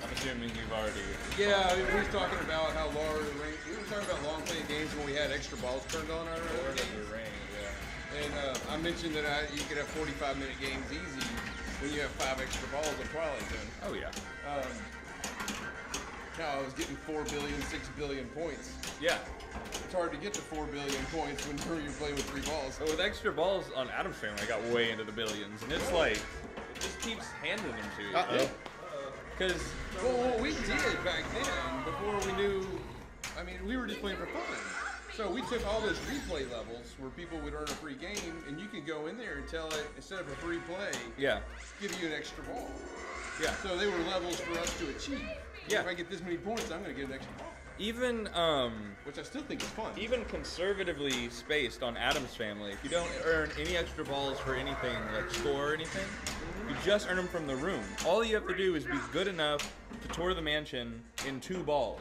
I'm assuming you've already. Yeah, I mean, we were talking about how long we were talking about long playing games when we had extra balls turned on our games. And I mentioned that you could have 45-minute games easy when you have 5 extra balls on Twilight Zone. Oh yeah. Now I was getting 4 billion, 6 billion points. Yeah. It's hard to get to 4 billion points when you're playing with 3 balls. So with extra balls on Adam's Family, I got way into the billions, and it's like it just keeps handing them to you. Because Well, what we did back then, before we knew, I mean, we were just playing for fun. So we took all those replay levels where people would earn a free game, and you can go in there and tell it, instead of a free play, yeah, give you an extra ball. yeah, So they were levels for us to achieve. Yeah. If I get this many points, I'm going to get an extra ball. even Which I still think is fun. even conservatively spaced on Adam's Family, if you don't earn any extra balls for anything like score or anything, you just earn them from the room. All you have to do is be good enough to tour the mansion in 2 balls,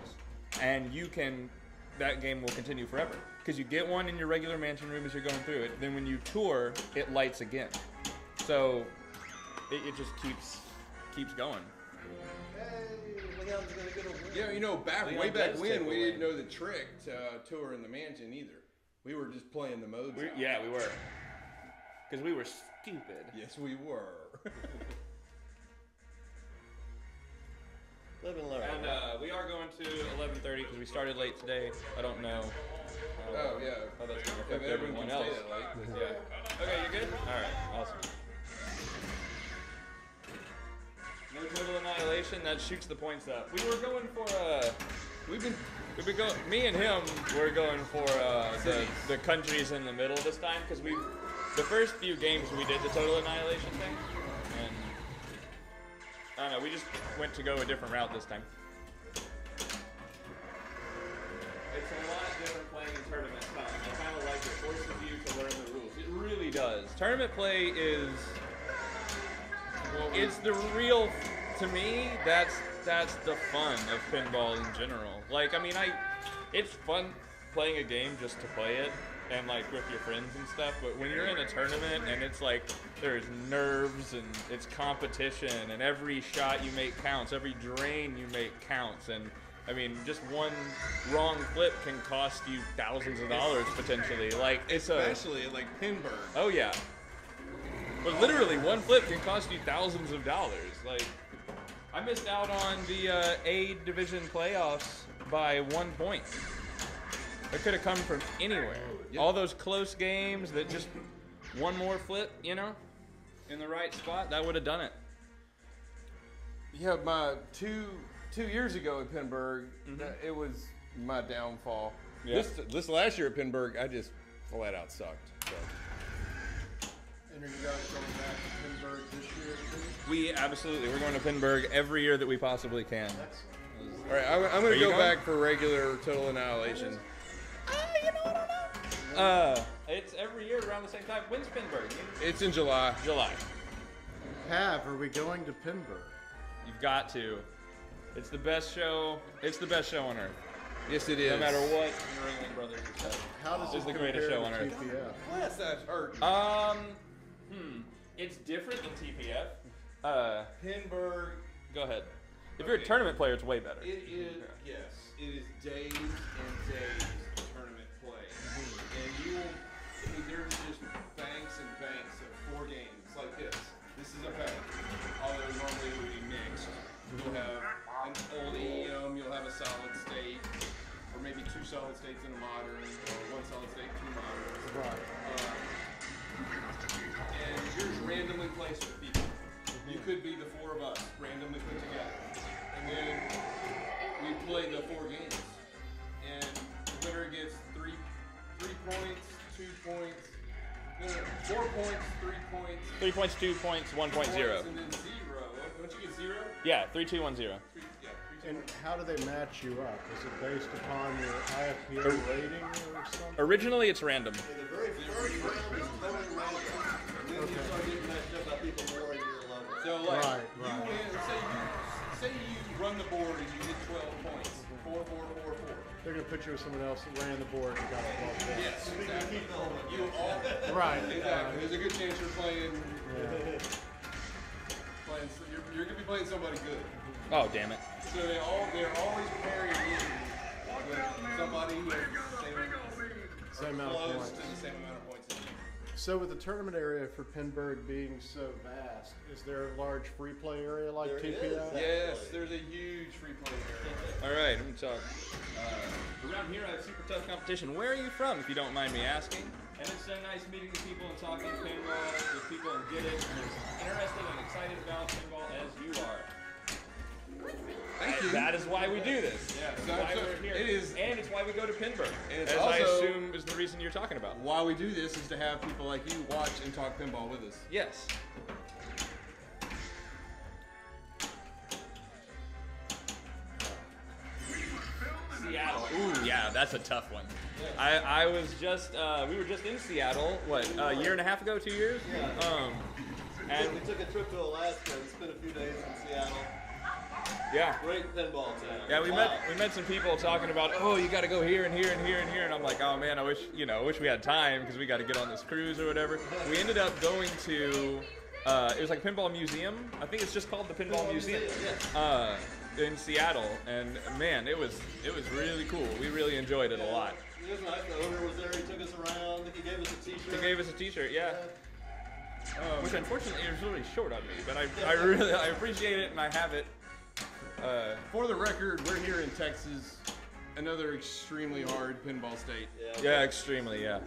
and that game will continue forever. Because you get one in your regular mansion room as you're going through it, then when you tour, it lights again. So it just keeps going. Hey, Leon's gonna get a win. Yeah, you know, Leon way back does when, take we away. didn't know the trick to tour in the mansion either. We were just playing the modes. out. Yeah, we were. Because we were stupid. Yes, we were. Live and learn. And we are going to 11:30 because we started late today. I don't know. Oh, yeah. How that's going to If affect everyone everyone can else. stay that late. Yeah. Okay, you good? All right, awesome. No total annihilation. That shoots the points up. We were going for we've been going. Me and him were going for the countries in the middle this time because the first few games we did the total annihilation thing, and I don't know. We just went to go a different route this time. It's a lot different playing in tournament style. I kind of like it. Forces you to learn the rules. It really does. Tournament play is. It's the real. To me, that's the fun of pinball in general. Like, I mean, it's fun playing a game just to play it and like with your friends and stuff. But when you're in a tournament and it's like there's nerves and it's competition and every shot you make counts, every drain you make counts, and I mean, just one wrong flip can cost you thousands of dollars potentially. Like, Especially at, like, Pinburg. Oh yeah. But literally, one flip can cost you thousands of dollars. Like, I missed out on the A division playoffs by 1 point. It could have come from anywhere. Yep. All those close games that just one more flip, you know, in the right spot, that would have done it. Yeah, my two years ago at Pinburg, it was my downfall. Yeah. This last year at Pinburg, I just flat out sucked. So. And are you guys going back to Pittsburgh this year too? We're going to Pinburg every year that we possibly can. All right, I'm Are going to you go going? back for regular Total Annihilation. It's every year around the same time. When's Pinburg? It's in July. July. Pav, are we going to Pittsburgh? You've got to. It's the best show. It's the best show on earth. Yes, it is. No matter what your Ringling Brothers have said. How does It's it the greatest compare show to on earth. TPF? Yes, that hurt. It's different than TPF. Pinburg, Go ahead. If you're a tournament player, it's way better. it is, yes, it is days and days of tournament play. And there's just banks and banks of 4 games like this. This is a bank, although normally it would be mixed. You'll have an old EM, you'll have a solid state, or maybe 2 solid states in a modern, or 1 solid state, 2 moderns. Right. And you're just randomly placed with people. You could be the 4 of us, randomly put together. And then we play the 4 games. And the winner gets 3 points, 2 points, no, 4 points, 3 points. 3 points, 2 points, 1.0. And then 0. Don't you get 0? Yeah, 3, 2, 1, 0. And how do they match you up? Is it based upon your IFPA rating or something? Originally, it's random. The very first round is totally random. And then you start getting matched up by people more in your level. So like, Right. you win, say you run the board and you get 12 points. 4, 4, 4, 4. They're going to put you with someone else that ran the board and got it all done. Yes, exactly. You all Right. Exactly. There's a good chance you're playing. Yeah. You're gonna be playing somebody good. Oh, damn it. So they're always pairing you with somebody who has the Same amount of close points. to the same amount of points as you. So with the tournament area for Pinburg being so vast, is there a large free play area like There TPI? is. Yes, there's a huge free play area. All right, let me talk. Around here, I have super tough competition. Where are you from, if you don't mind me asking? And it's so nice meeting the people and talking pinball with people and get it and as interested and excited about pinball as you are. Thank you. That is why we do this. Yeah, That's so why we're here. it is- and it's why we go to Pinburg. And it's as I also- assume is the reason you're talking about. Why we do this is to have people like you watch and talk pinball with us. Yes. Seattle. Ooh, yeah, that's a tough one. I was just we were just in Seattle. What, a year and a half ago, 2 years? Yeah. And we took a trip to Alaska and spent a few days in Seattle. yeah. Great pinball town. Yeah, we met some people talking about, oh, you got to go here and here and here and here, and I'm like, oh man, I wish we had time because we got to get on this cruise or whatever. We ended up going to it was like a pinball museum. I think it's just called the Pinball Museum. Yes. In Seattle, and man, it was really cool. We really enjoyed it a lot. It was nice. The owner was there. He took us around. He gave us a T-shirt. He gave us a T-shirt, yeah. Which unfortunately is really short on me, but I appreciate it and I have it. For the record, we're here in Texas, another extremely hard pinball state. Yeah, extremely, yeah.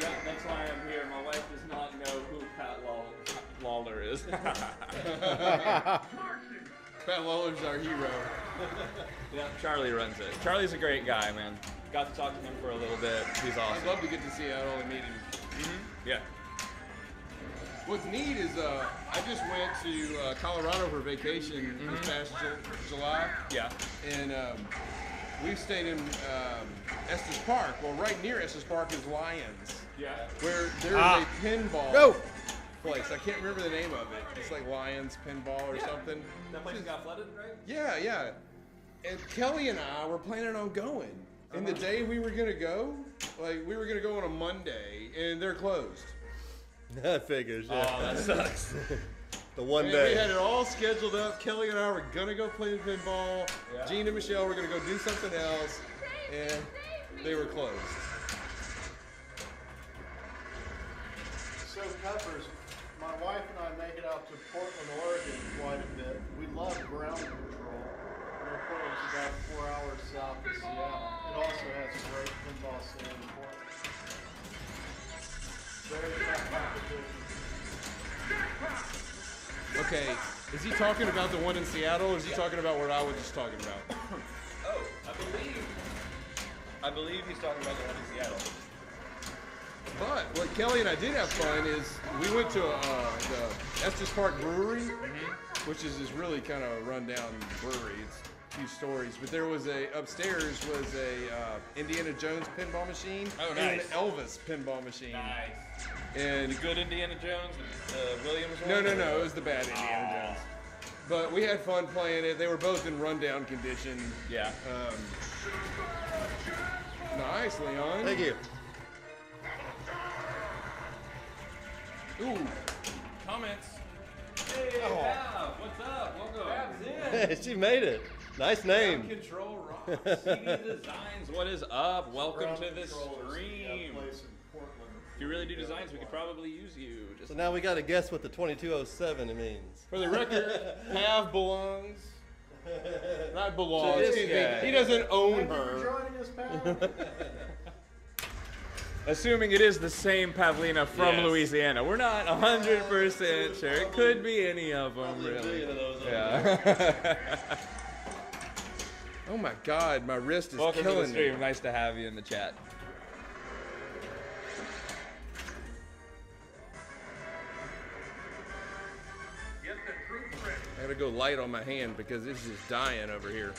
Yeah, that's why I'm here. My wife does not know who Pat Lawler is. Pat Lawler's our hero. Yeah, Charlie runs it. Charlie's a great guy, man. Got to talk to him for a little bit. He's I'd awesome. love to get to Seattle and meet him. Yeah. What's neat is I just went to Colorado for vacation this past July. Yeah. And we stayed in Estes Park. Well, right near Estes Park is Lions, Yeah. where there's a pinball place. I can't remember the name of it. It's like Lions Pinball or something. That place got flooded, right? Yeah, yeah. And Kelly and I were planning on going. And the day we were gonna go, we were gonna go on a Monday, and they're closed. That figures. Yeah. Oh, that sucks. The one And day. we had it all scheduled up. Kelly and I were gonna go play pinball. Yeah. Gene and Michelle were gonna go do something else, and they were closed. So Peppers, my wife and I make it out to Portland, Oregon quite a bit. We love ground control. Portland's about 4 hours south of Seattle. It also has a great pinball scene in Portland. Very tough competition. Okay, is he talking about the one in Seattle, or is he talking about what I was just talking about? Oh, I believe he's talking about the one in Seattle. But what Kelly and I did have fun is we went to the Estes Park Brewery, which is this really kind of rundown brewery. It's a few stories, but there was upstairs was a Indiana Jones pinball machine Oh, and nice. an Elvis pinball machine. Nice. And The good Indiana Jones, Williams one? no, it was the bad Indiana Jones. But we had fun playing it. They were both in rundown condition. Yeah. Nice, Leon. Thank you. Ooh, comments. Hey, Bob, what's up? Welcome. Bab's in. She made it. Nice name. Control Rock. CD Designs, what is up? Welcome to the stream. If you really do designs, we could probably use you. Just So now we got to guess what the 2207 means. For the record, Pav belongs. Not belongs. To this guy. He doesn't own Thank you for her. joining us, pal. Assuming it is the same pavlina from Yes. Louisiana. We're not 100% sure. It could be any of them, Probably a really. million of those over Yeah. Oh my God, my wrist is Welcome to the killing stream. me. Nice to have you in the chat. Get the troops ready. I gotta go light on my hand because it's just dying over here.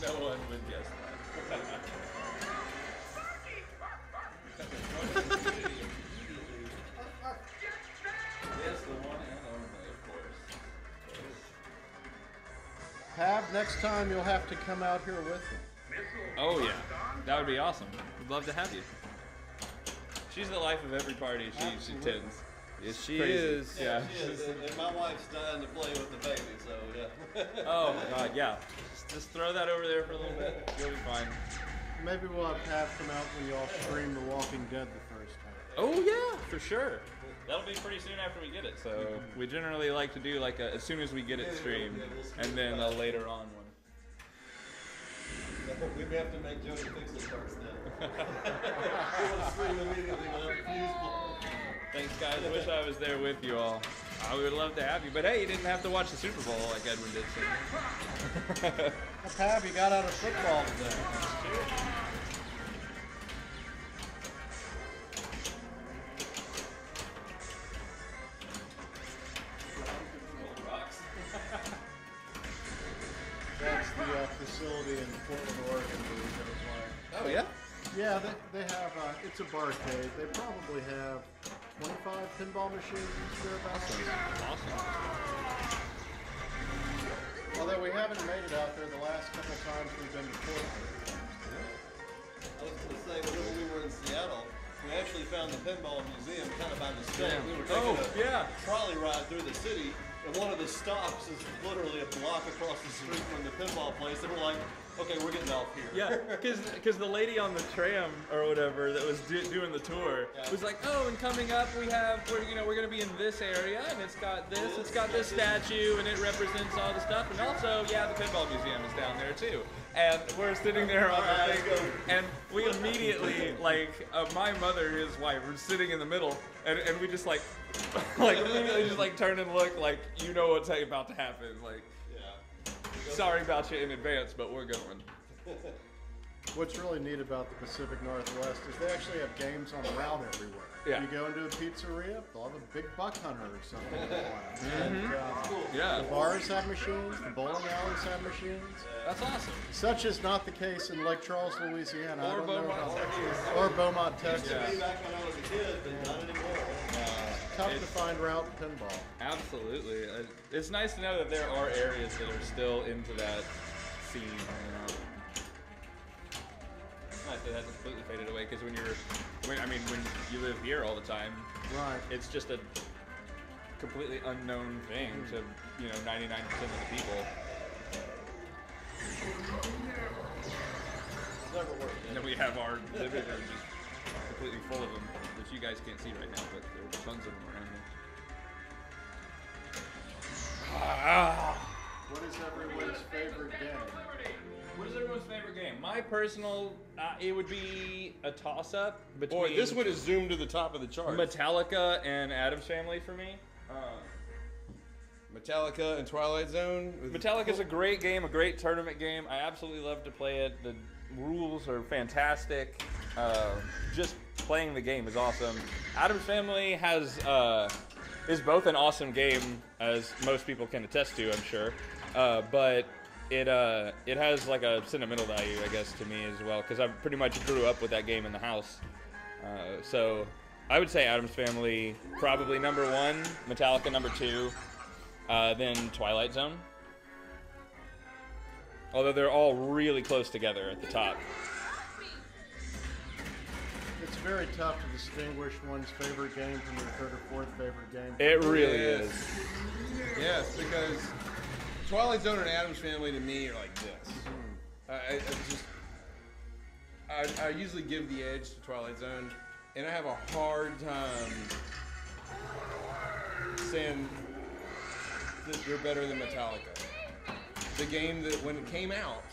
No one would guess that. Yes, the one and only, of course. Pav, next time you'll have to come out here with me. Oh yeah, that would be awesome. We'd love to have you. She's the life of every party she attends. Yes, she Crazy. is. Yeah. She is, and my wife's dying to play with the baby, so yeah. Oh my God, yeah. Just throw that over there for a little bit. You'll be fine. Maybe we'll have Pav come out when y'all stream The Walking Dead the first time. Oh yeah, for sure. That'll be pretty soon after we get it. So we generally like to do like as soon as we get it streamed, and then a later on one. We have to make Jody fix his parts now. We want to scream immediately when that fuse blows. Thanks, guys. Wish I was there with you all. I would love to have you, but hey, you didn't have to watch the Super Bowl like Edwin did. So. Now, Pav, you got out of football today. That's the facility in Portland, Oregon where we go play. Oh yeah. Yeah, they have, it's a barcade. They probably have 25 pinball machines thereabouts. Awesome. Although we haven't made it out there the last couple times we've been to Portland. I was going to say, whenever we were in Seattle, we actually found the pinball museum kind of by mistake. Yeah. We were taking Oh, yeah. a trolley ride through the city, and one of the stops is literally a block across the street from the pinball place, and we're like, okay, we're getting off here. Yeah, because the lady on the tram or whatever that was doing the tour was like, oh, and coming up we're gonna be in this area, and it's got this statue, and it represents all the stuff, and also the pinball museum is down there too. And we're sitting there on the thing, and we immediately my mother and his wife were sitting in the middle, and we just immediately just turn and look like you know what's about to happen, like. Sorry about you in advance, but we're going. What's really neat about the Pacific Northwest is they actually have games on the route everywhere. Yeah. You go into a pizzeria, they'll have a big buck hunter or something. And, Yeah, the bars have machines, the bowling alleys have machines. that's awesome. Such is not the case in Lake Charles, Louisiana. I Or don't know Beaumont, how- Texas. Or Beaumont, Texas. Yeah. Way back when I was a kid, but not anymore. Tough to find route pinball. Absolutely. It's nice to know that there are areas that are still into that scene. You know? Nice that hasn't completely faded away because when you live here all the time, Right. it's just a completely unknown thing to 99% of the people. Never worked. And then we have our living room just completely full of them, which you guys can't see right now, but there's tons of them around here. What is everyone's favorite game? What is everyone's favorite game? My personal, it would be a toss-up between Boy, this one is zoomed to the top of the chart. Metallica and Addams Family for me. Metallica and Twilight Zone. Metallica's a great game, a great tournament game. I absolutely love to play it. The rules are fantastic. Just playing the game is awesome. Addams Family is both an awesome game, as most people can attest to, I'm sure. But it has like a sentimental value, I guess, to me as well, because I pretty much grew up with that game in the house. So I would say Addams Family probably number one, Metallica number two, then Twilight Zone. Although they're all really close together at the top. It's very tough to distinguish one's favorite game from their third or fourth favorite game. It really Yes. is. Yes, because Twilight Zone and Addams Family to me are like this. I usually give the edge to Twilight Zone, and I have a hard time saying that they're better than Metallica. The game that when it came out,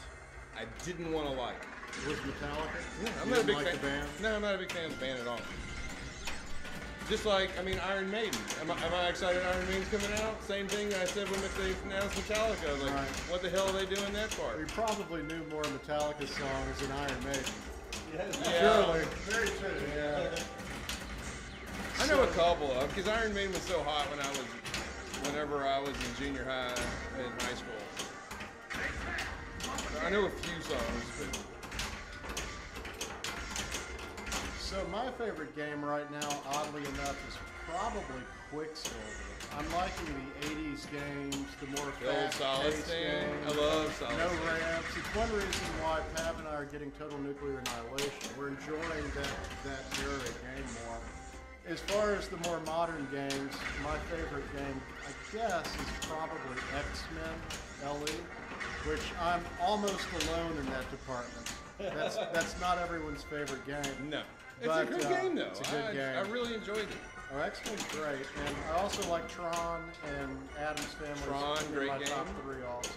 I didn't want to like. Was Metallica? Yeah, I'm You not a didn't big like fan. the band? No, I'm not a big fan of the band at all. Just like, I mean, Iron Maiden. Am I excited Iron Maiden's coming out? Same thing I said when they announced Metallica. I was like, Right. what the hell are they doing that for? We probably knew more Metallica songs than Iron Maiden. Yeah. Surely. Very true. Yeah. I know a couple of, because Iron Maiden was so hot whenever I was in junior high and high school. I know a few songs, but So my favorite game right now, oddly enough, is probably Quicksilver. I'm liking the 80s games, the more the old Solid fast-paced Stand. games. I love Solid No Stand. ramps. It's one reason why Pav and I are getting Total Nuclear Annihilation. We're enjoying that era of game more. As far as the more modern games, my favorite game, I guess, is probably X-Men LE, which I'm almost alone in that department. That's not everyone's favorite game. No. It's But, a good game, though. it's a good game. I really enjoyed it. Oh, X-Men's great, and I also like Tron and Adam's Family. Tron, in great my game. top 3 also.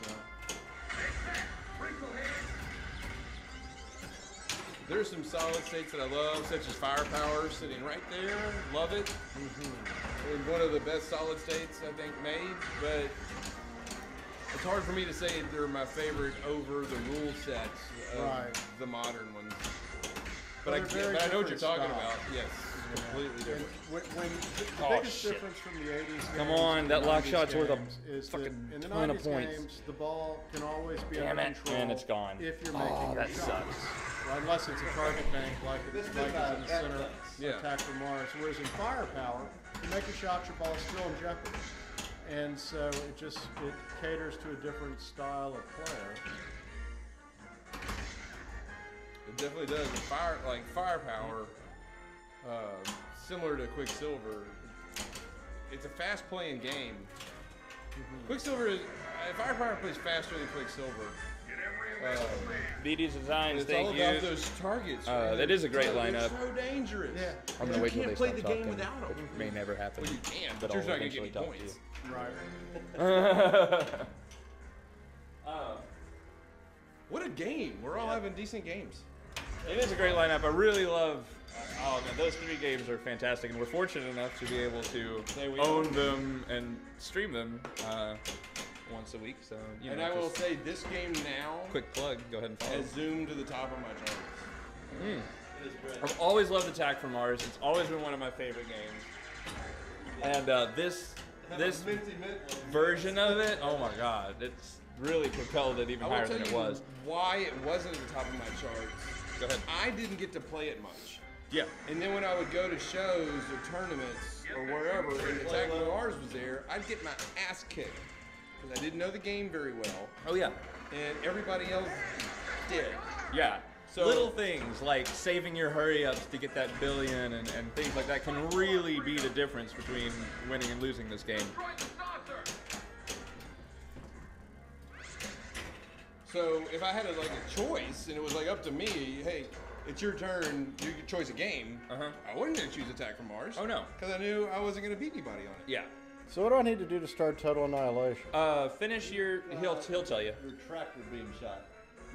There's some solid states that I love, such as Firepower, sitting right there. Love it. And one of the best solid states I think made, but it's hard for me to say they're my favorite over the rule sets of Right. the modern ones. Well, But they're I very know what you're different talking styles. about. Yes, completely And different. when the Oh, biggest shit. difference from the 80s Come games on, to that the lock 90s shot's worth a games is that fucking in the ton of 90s points. games, the ball can always be Damn under it, control and it's gone. if you're Oh, making your that shots. sucks. Well, unless it's a target bank like it's in the center Yeah. attack from Mars. Whereas in Firepower, you make a shot, your ball's still in jeopardy. And so it caters to a different style of player. It definitely does. And Firepower, similar to Quicksilver, it's a fast-playing game. Quicksilver is Firepower plays faster than Quicksilver. BD's Designs, It's thank all you. about those targets. man. that is a great They're lineup. so dangerous. Yeah. I'm gonna You wait till can't they play stop the talking. game without 'em. It may never happen. Well, you can, but but you're I'll not gonna get eventually any talk points. Right. to you. What a game! We're all having decent games. It is a great lineup. I really love. Oh man, those 3 games are fantastic, and we're fortunate enough to be able to own them and stream them once a week. So you And know, I will just say, this game now quick plug. Go ahead and follow. has zoomed to the top of my charts. It is great. I've always loved Attack from Mars. It's always been one of my favorite games. And this Minty mint one. version of it, oh my god, it's really propelled it even I higher will tell than it you was. why it wasn't at the top of my charts. Go ahead. I didn't get to play it much. Yeah. And then when I would go to shows or tournaments or wherever, and Attack from Mars was there, I'd get my ass kicked because I didn't know the game very well, Oh yeah. and everybody else did. Yeah. So- Little things like saving your hurry ups to get that billion and things like that can really be the difference between winning and losing this game. Strike the saucer! So if I had a choice and it was up to me, hey, it's your turn, you get choice a game. Uh-huh. I wasn't gonna choose Attack from Mars. Oh, no. Because I knew I wasn't gonna beat anybody on it. Yeah. So what do I need to do to start Total Annihilation? Finish your. He'll tell you. Your tractor beam shot.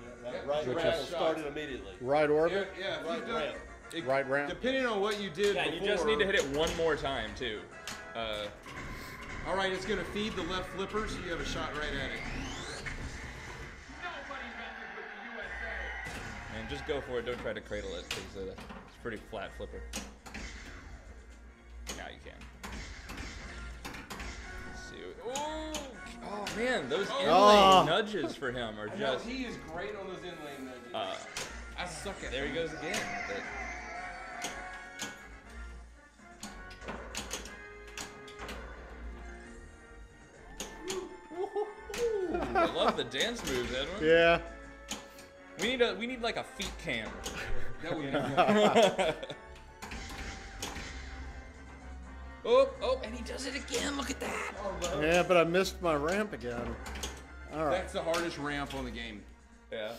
Yeah, Yeah, that right which ramp is will start it immediately. Right Yeah, orbit? yeah. If Right you've done- ramp. Right ramp. Depending on what you did Yeah, before. you just need to hit it one more time too. All right, it's gonna feed the left flipper, so you have a shot right at it. Nobody messes with the USA! And just go for it. Don't try to cradle it because it's a pretty flat flipper. Now you can. Let's see. Oh man, those inlane Oh. nudges for him are I know, just. he is great on those inlane nudges. I suck at There he them. goes again. with it. Ooh, I love the dance moves, Edwin. Yeah. We need like a feet cam. That would be great. Oh, and he does it again. Look at that. Yeah, but I missed my ramp again. All right. That's the hardest ramp on the game. Yeah.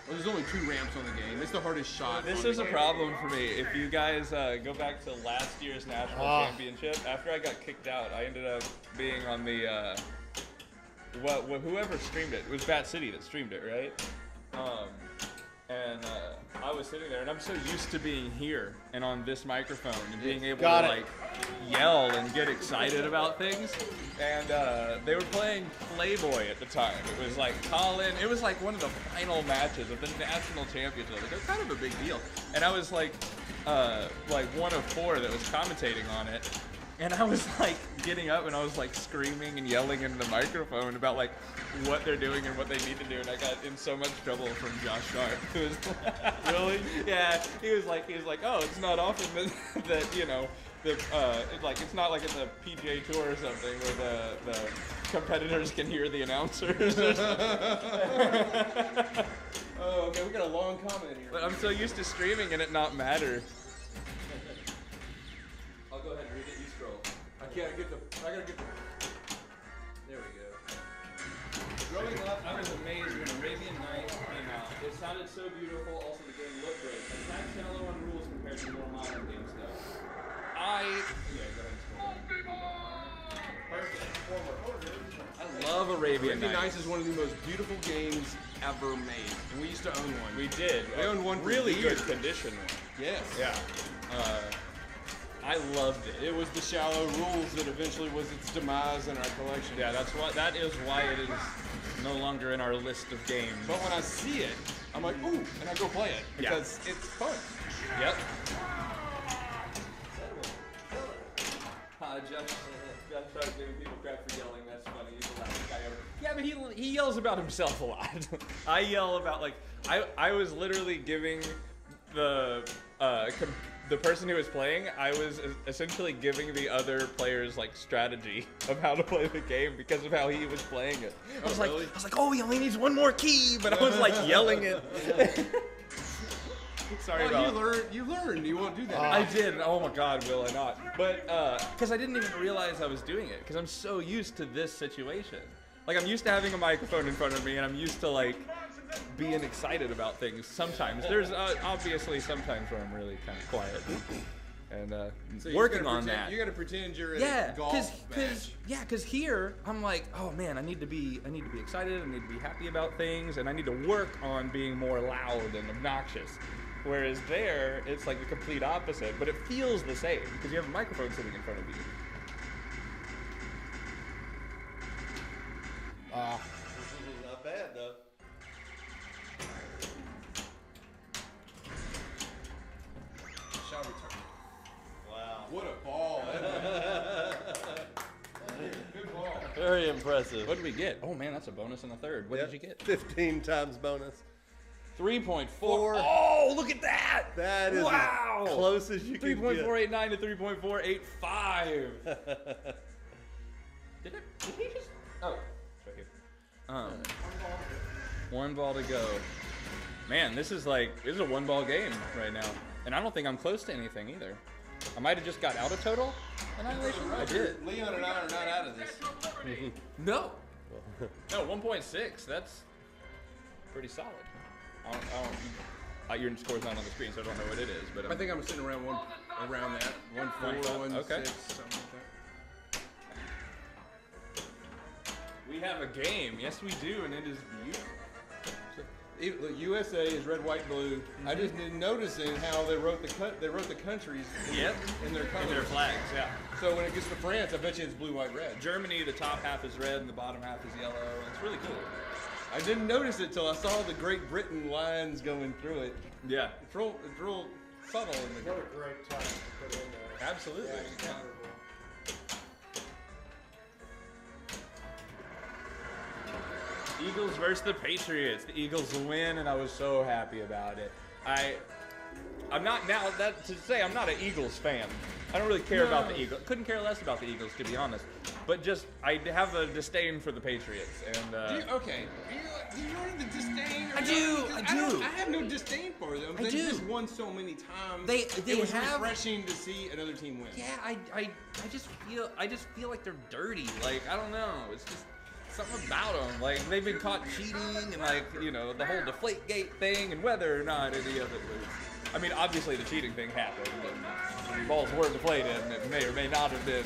Well, there's only 2 ramps on the game. It's the hardest shot. This on is the a game. problem for me. If you guys go back to last year's national Ah. championship, after I got kicked out, I ended up being on the whoever streamed it. It was Bat City that streamed it, right? And I was sitting there, and I'm so used to being here and on this microphone and being able Got to it. like yell and get excited about things. And they were playing Playboy at the time. It was like Colin. It was like one of the final matches of the national championship. Like, it was kind of a big deal. And I was like one of 4 that was commentating on it. And I was like getting up and I was like screaming and yelling into the microphone about like what they're doing and what they need to do, and I got in so much trouble from Josh Sharp. Who was really? Yeah, he was like, oh, it's not often that you know, it's not like in the PGA Tour or something where the competitors can hear the announcers. Oh, okay, we got a long comment here. But I'm so used to streaming and it not matter. I'll go ahead and read it. You scroll. I gotta get the. There we go. Growing up, I was amazed when Arabian Nights came out. It sounded so beautiful, also the game looked great. Attack shallow on rules compared to more modern game stuff. I love Arabian Arabian Nights. Nights is one of the most beautiful games ever made. And we used to own one. We did. We owned one for really years. good condition one. Yes. Yeah. I loved it. It was the shallow rules that eventually was its demise in our collection. Yeah, that is why it is no longer in our list of games. But when I see it, I'm like, ooh, and I go play it because it's fun. Yep. Josh started giving people crap for yelling. That's funny. He's the loudest guy ever. Yeah, but he yells about himself a lot. I yell about like I was literally giving the person who was playing. I was essentially giving the other players like strategy of how to play the game because of how he was playing it. I was really? like, oh, he only needs one more key, but I was like yelling it. Sorry Well, about. you learned. You won't do that. I did. Oh my God, will I not? But because I didn't even realize I was doing it because I'm so used to this situation. Like I'm used to having a microphone in front of me, and I'm used to like being excited about things. Sometimes there's obviously sometimes where I'm really kind of quiet and So you working gotta on pretend- that. You got to pretend you're at Yeah, a golf match. because here I'm like, oh man, I need to be excited. I need to be happy about things, and I need to work on being more loud and obnoxious. Whereas there, it's like the complete opposite, but it feels the same because you have a microphone sitting in front of you. Not bad though. Shall return. Wow. What a ball! Good ball. Very impressive. What did we get? Oh man, that's a bonus in the third. What Yep, did you get? 15 times bonus. 3.4. Four. Oh, look at that! That is wow. as close as you can get. 3.489 to 3.485. Did he just? Oh, it's right here. One ball to go. Man, this is a one-ball game right now, and I don't think I'm close to anything either. I might have just got out of total annihilation. I did. Leon and I are not out of this. No. No, 1.6. That's pretty solid. Your score's not on the screen, so I don't know what it is. But I think I'm sitting around that 1.4, 1.6, Okay. something like that. we have a game. Yes, we do, and it is beautiful. Look, USA is red, white, blue. I just didn't notice in how they wrote the countries Yep. in their colors. And their flags, yeah. So when it gets to France, I bet you it's blue, white, red. Germany, the top half is red and the bottom half is yellow. And it's really cool. I didn't notice it till I saw the Great Britain lines going through it. Yeah, It's real subtle in the What a great time to put in there. absolutely. Yeah, Yeah. Eagles versus the Patriots. The Eagles win, and I was so happy about it. I'm not now that to say I'm not an Eagles fan. I don't really care about the Eagles. Couldn't care less about the Eagles, to be honest. But just I have a disdain for the Patriots, and Do you know the disdain? I do. I have no disdain for them. I They've do. just won so many times. They it was have- refreshing to see another team win. yeah, I just feel like they're dirty. Like I don't know. It's just something about them. Like they've been caught cheating, and like the whole Deflategate thing, and whether or not any of it was. I mean, obviously the cheating thing happened, and balls were deflated, and it may or may not have been,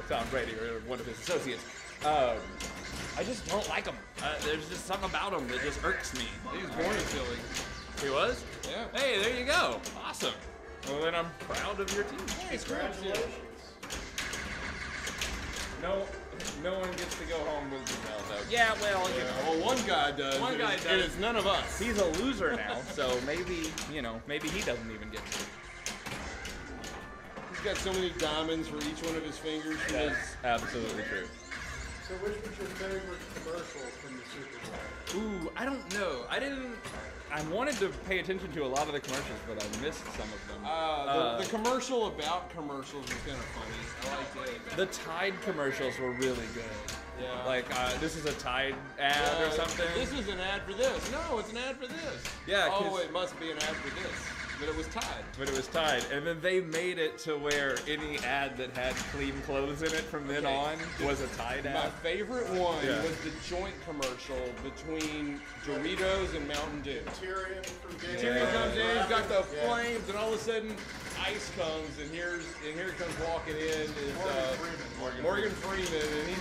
Tom Brady or one of his associates. I I just don't like him. There's just something about him that just irks me. He was born in Philly. He was? Yeah. Hey, there you go. Awesome. Well, then I'm proud of your team. Congratulations. No one gets to go home with the belt, though. Yeah, well, you know. Well, one guy does. One guy does. And it's none of us. He's a loser now, so maybe, maybe he doesn't even get to. He's got so many diamonds for each one of his fingers. That's absolutely true. So which was your favorite commercial from the Super Bowl? Ooh, I don't know. I wanted to pay attention to a lot of the commercials, but I missed some of them. The commercial about commercials was kind of funny. I liked it. The Tide commercials were really good. Yeah. Like, this is a Tide ad or something. This is an ad for this. No, it's an ad for this. Yeah, Oh, 'cause- it must be an ad for this. But it was Tide. But it was Tide. And then they made it to where any ad that had clean clothes in it from then on was a Tide My ad. favorite one Yeah. was the joint commercial between Doritos and Mountain Dew. Tyrion from Game Tyrion comes in, he's got the Yeah. flames, and all of a sudden ice comes, and here comes walking in is Morgan Freeman,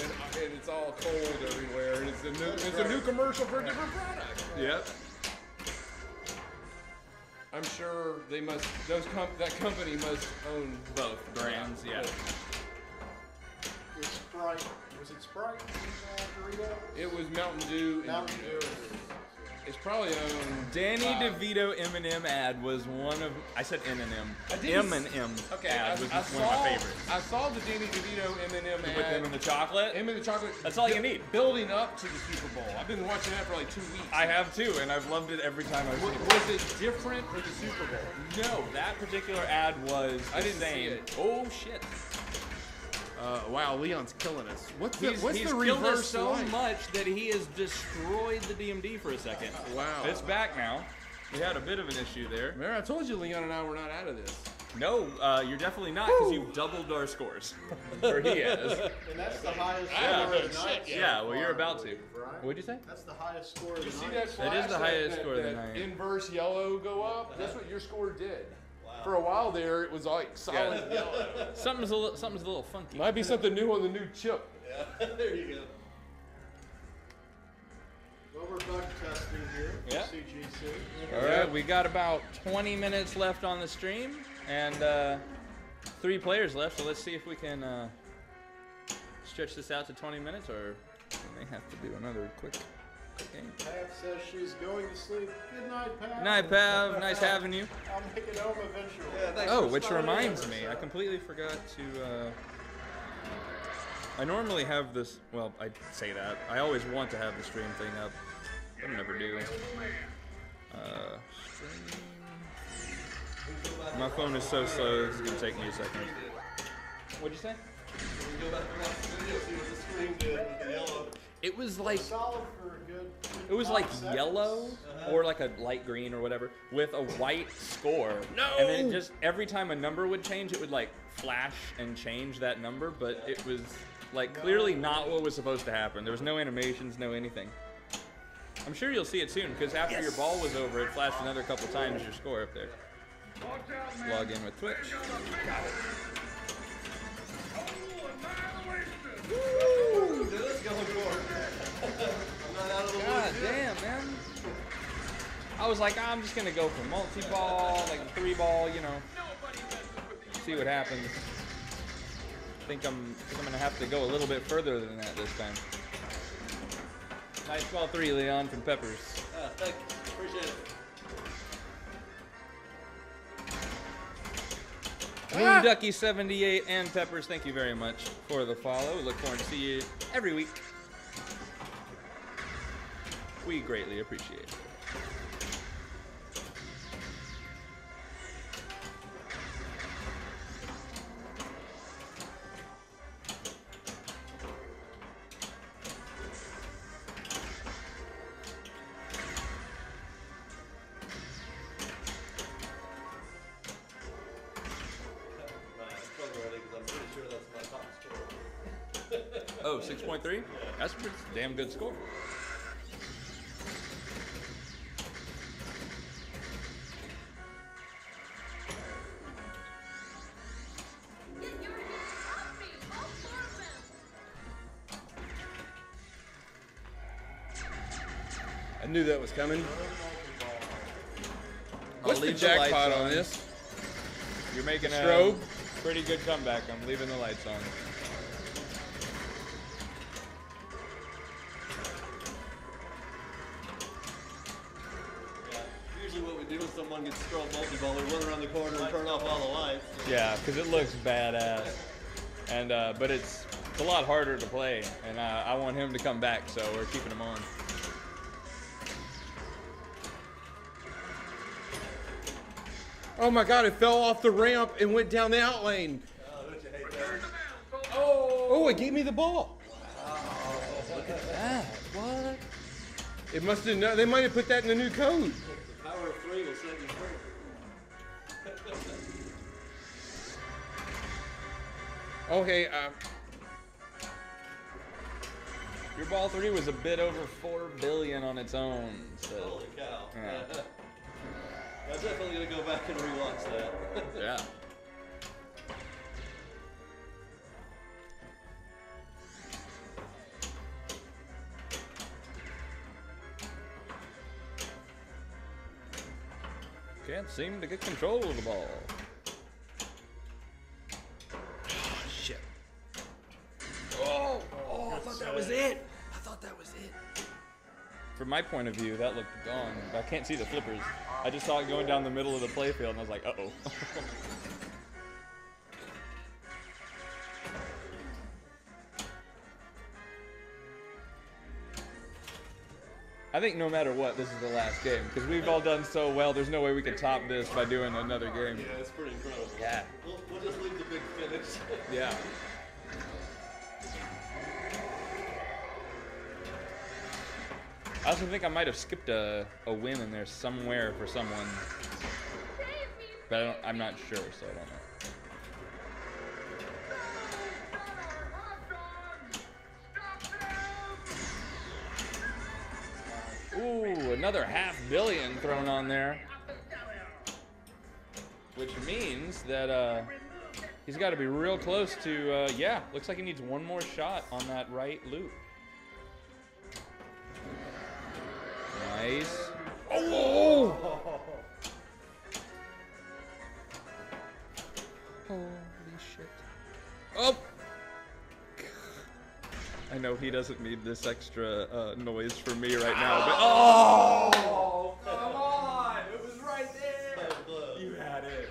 and it's all cold everywhere, and it's a new commercial for a different product. Yep. I'm sure they must. That company must own Both brands, yeah. With Sprite. Was it Sprite? Dorito? It was Mountain Dew. Mountain Dew. It's probably owned. Danny by- DeVito M&M ad was one of, I said N&M. I didn't M&M Okay, ad was I one of my favorites. I saw the Danny DeVito M&M ad. With them in the chocolate. M and the chocolate. That's all you need. Building up to the Super Bowl. I've been watching that for like 2 weeks. I have too, and I've loved it every time I've seen it. Was it different for the Super Bowl? No, that particular ad was I didn't the see same. it. Oh shit. Wow, Leon's killing us. What's He's killed us so much that he has destroyed the DMD for a second. Wow. It's back now. We had a bit of an issue there. Remember, I told you Leon and I were not out of this. No, you're definitely not, because you've doubled our scores. Or he has. And that's the highest Yeah. score of the night. Yeah, well, you're about to. Right? What'd you say? That's the highest score of You the see night. that flash? It is the highest that, score of the that night. Inverse yellow go up. That's what your score did. For a while there, it was like solid yellow. Something's a little funky. Might be something new on the new chip. There you go. Well, we're bug testing here. Yeah. CGC. All right, we got about 20 minutes left on the stream, and 3 players left. So let's see if we can stretch this out to 20 minutes, or we may have to do another quick game. Pat says she's going to sleep. Good night, Pat. Good night, Pav. Nice having you. I'll make it home eventually. Yeah, thanks Oh, for which starting reminds us. me, I completely forgot to. I normally have this. Well, I say that. I always want to have the stream thing up, but I never do. Stream. My phone is so slow. This is gonna take me a second. What'd you say? We go back and watch the video, see what the screen did with the yellow. It was like Solid for a good. it was like 5 seconds. yellow or like a light green or whatever with a white score. No! And then it just every time a number would change, it would like flash and change that number, but it was like clearly not what was supposed to happen. There was no animations, no anything. I'm sure you'll see it soon because after your ball was over, it flashed another couple times your score up there. Log in with Twitch. Woo! Dude, let's go for it. I'm not out of the God woods yet. damn, man. I was like, I'm just gonna go for multi-ball, like 3-ball, you know. See what happens. I think I'm gonna have to go a little bit further than that this time. Nice ball 3, Leon from Peppers. Thank you. Appreciate it. Moon Ducky 78 and Peppers, thank you very much for the follow. Look forward to see you every week. We greatly appreciate it. Oh, 6.3? That's a pretty damn good score. Get your hands off me! All 4 of them! I knew that was coming. I'll What's the leave the lights jackpot on on. this? You're making a Strobe? pretty good comeback. I'm leaving the lights on. Yeah. Usually what we do when someone gets strobe multi-ball, we run around the corner and turn off all the lights. Yeah, because it looks badass, and but it's a lot harder to play, and I want him to come back, so we're keeping him on. Oh my god, it fell off the ramp and went down the out lane. Oh, don't you hate that? Oh, it gave me the ball. What? It must have known. They might have put that in the new code. The power of 3 will set you free. Okay, Your ball 3 was a bit over 4 billion on its own. So Holy cow. Yeah. I'm definitely going to go back and rewatch that. yeah. Can't seem to get control of the ball. shit. Oh, I thought that was it. I thought that was it. From my point of view, that looked gone. I can't see the flippers. I just saw it going down the middle of the playfield, and I was like, uh-oh. I think no matter what, this is the last game, because we've all done so well, there's no way we can top this by doing another game. Yeah, it's pretty incredible. Yeah. We'll just leave the big finish. Yeah. I also think I might have skipped a win in there somewhere for someone, but I'm not sure, so I don't know. Ooh, another $500 million thrown on there, which means that he's got to be real close to. Yeah, looks like he needs one more shot on that right loop. Nice. Oh! Holy shit. Oh! I know he doesn't need this extra noise from me right now, but oh! Come on! It was right there! You had it.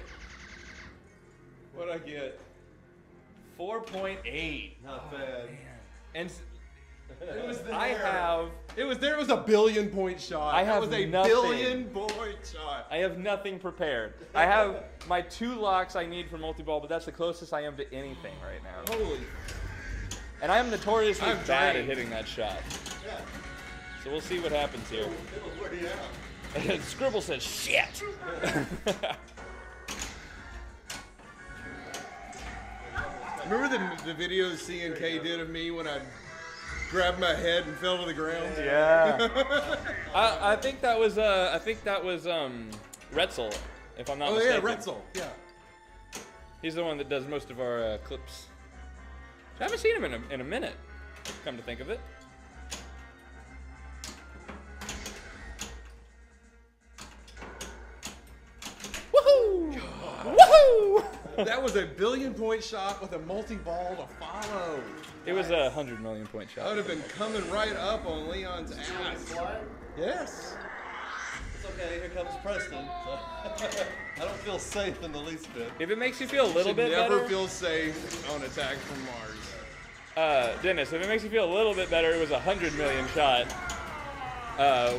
What'd I get? 4.8. Not bad. And It was there. I have It was there. It was a billion-point shot. I have That was a nothing. billion-point shot. I have nothing prepared. I have my 2 locks I need for multi-ball, but that's the closest I am to anything right now. Holy. And I am notoriously I'm bad drained. at hitting that shot. Yeah. So we'll see what happens here. It'll wear you out. Scribble says, shit! Remember the videos C&K did of me when I grabbed my head and fell to the ground? Yeah. I think that was Retzel, if I'm not Oh yeah, mistaken. Retzel. Yeah. He's the one that does most of our clips. I haven't seen him in a minute, come to think of it. Woohoo! Woohoo! That was a billion-point shot with a multi-ball to follow. It was a 100 million point I shot. would have been coming right up on Leon's ass. Slide? Yes. It's okay, here comes Preston. I don't feel safe in the least bit. If it makes you feel a little Should bit never better, feel safe on attack from Mars. Dennis, if it makes you feel a little bit better, it was a 100 million shot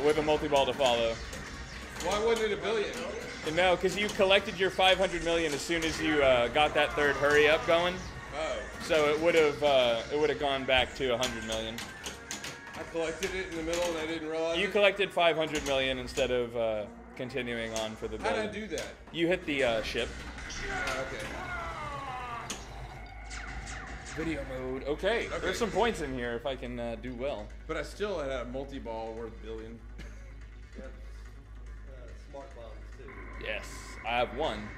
with a multi-ball to follow. Why wasn't it a billion? No, because you collected your 500 million as soon as you got that third hurry up going. Oh. So it would have gone back to 100 million. I collected it in the middle and I didn't realize You it. collected 500 million instead of continuing on for the How did I billion. do that? You hit the ship. Okay. Video mode. Okay, there's some points in here if I can do well. But I still had a multi-ball worth a billion. Yep. Smart bombs, too. Yes, I have one.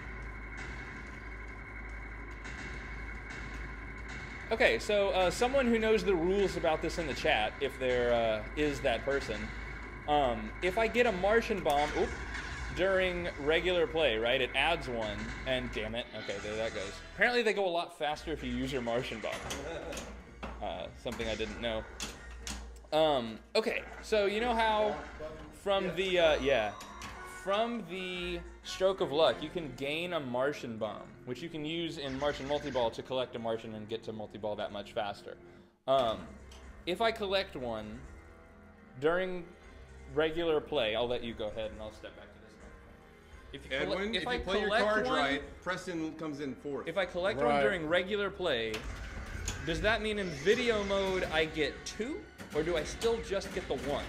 Okay, so someone who knows the rules about this in the chat, if there is that person, If I get a Martian bomb during regular play, right, it adds one, and damn it, okay, there that goes. Apparently they go a lot faster if you use your Martian bomb. Something I didn't know. Okay, so you know how from the stroke of luck, you can gain a Martian bomb, which you can use in Martian multi-ball to collect a Martian and get to multi-ball that much faster. If I collect one during regular play, I'll let you go ahead and I'll step back to this one. If you play your cards right, Preston comes in fourth. If I collect one during regular play, does that mean in video mode I get 2, or do I still just get the 1?